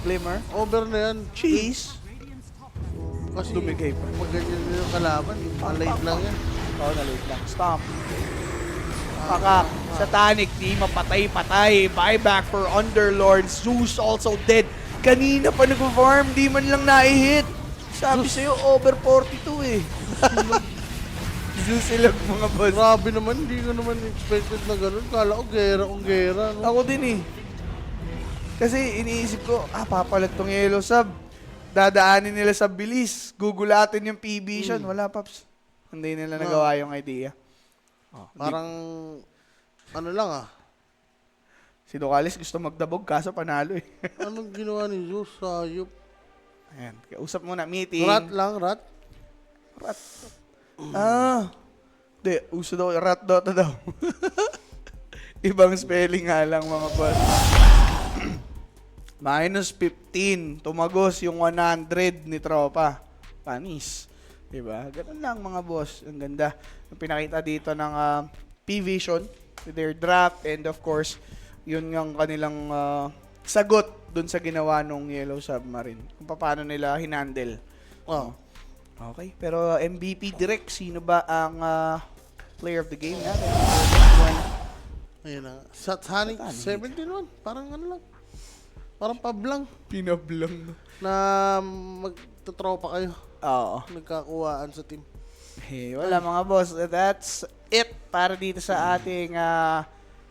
Glimmer. Over na yan. Cheese. Radiant's top tower Kasi Dumigay pa. pag ganyan yung kalaban, yung late lang yan. Oh, na-late lang. Stomp. Pakak. Satanic. Di mapatay-patay. Buyback for Underlord. Zeus also dead. Kanina pa nag-farm. Di man lang na-hit. Sabi sa'yo, over 42 eh. Zeus ilag mga boss. Grabe naman, hindi ko naman expected na ganun. Kala ko gera. No? Ako din eh. Kasi iniisip ko, papalag tong yellow sub. Dadaanin nila sa bilis. Gugulatin yung P-Vision. Wala, Paps. Hindi nila nagawa yung idea. Parang, ano lang ah. Si Ducalis gusto magdabog, kaso panalo eh. Anong ginawa ni Zeus? Sayop. Ayan, usap muna, meeting. Rat lang, rat. Di, uso daw, rat dota daw. Ibang spelling nga lang mga boss. Minus 15. Tumagos yung 100 ni Tropa. Panis. Diba? Ganun lang mga boss. Ang ganda. Yung pinakita dito ng P-Vision, their draft, and of course, yun yung kanilang sagot dun sa ginawa nung Yellow Submarine. Kung paano nila hinandle. Oh. Okay. Pero MVP direct, sino ba ang player of the game natin? Ayun na. Satanic 71. Parang ano lang. Parang pub lang. Pinablang. Na magtotropa kayo. Oo. Nagkakuhaan sa team. Hey, wala mga boss. That's it para dito sa ating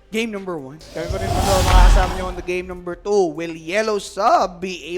game number 1. Kami ko rin makakasama nyo on the game number 2. Will Yellow Sub be able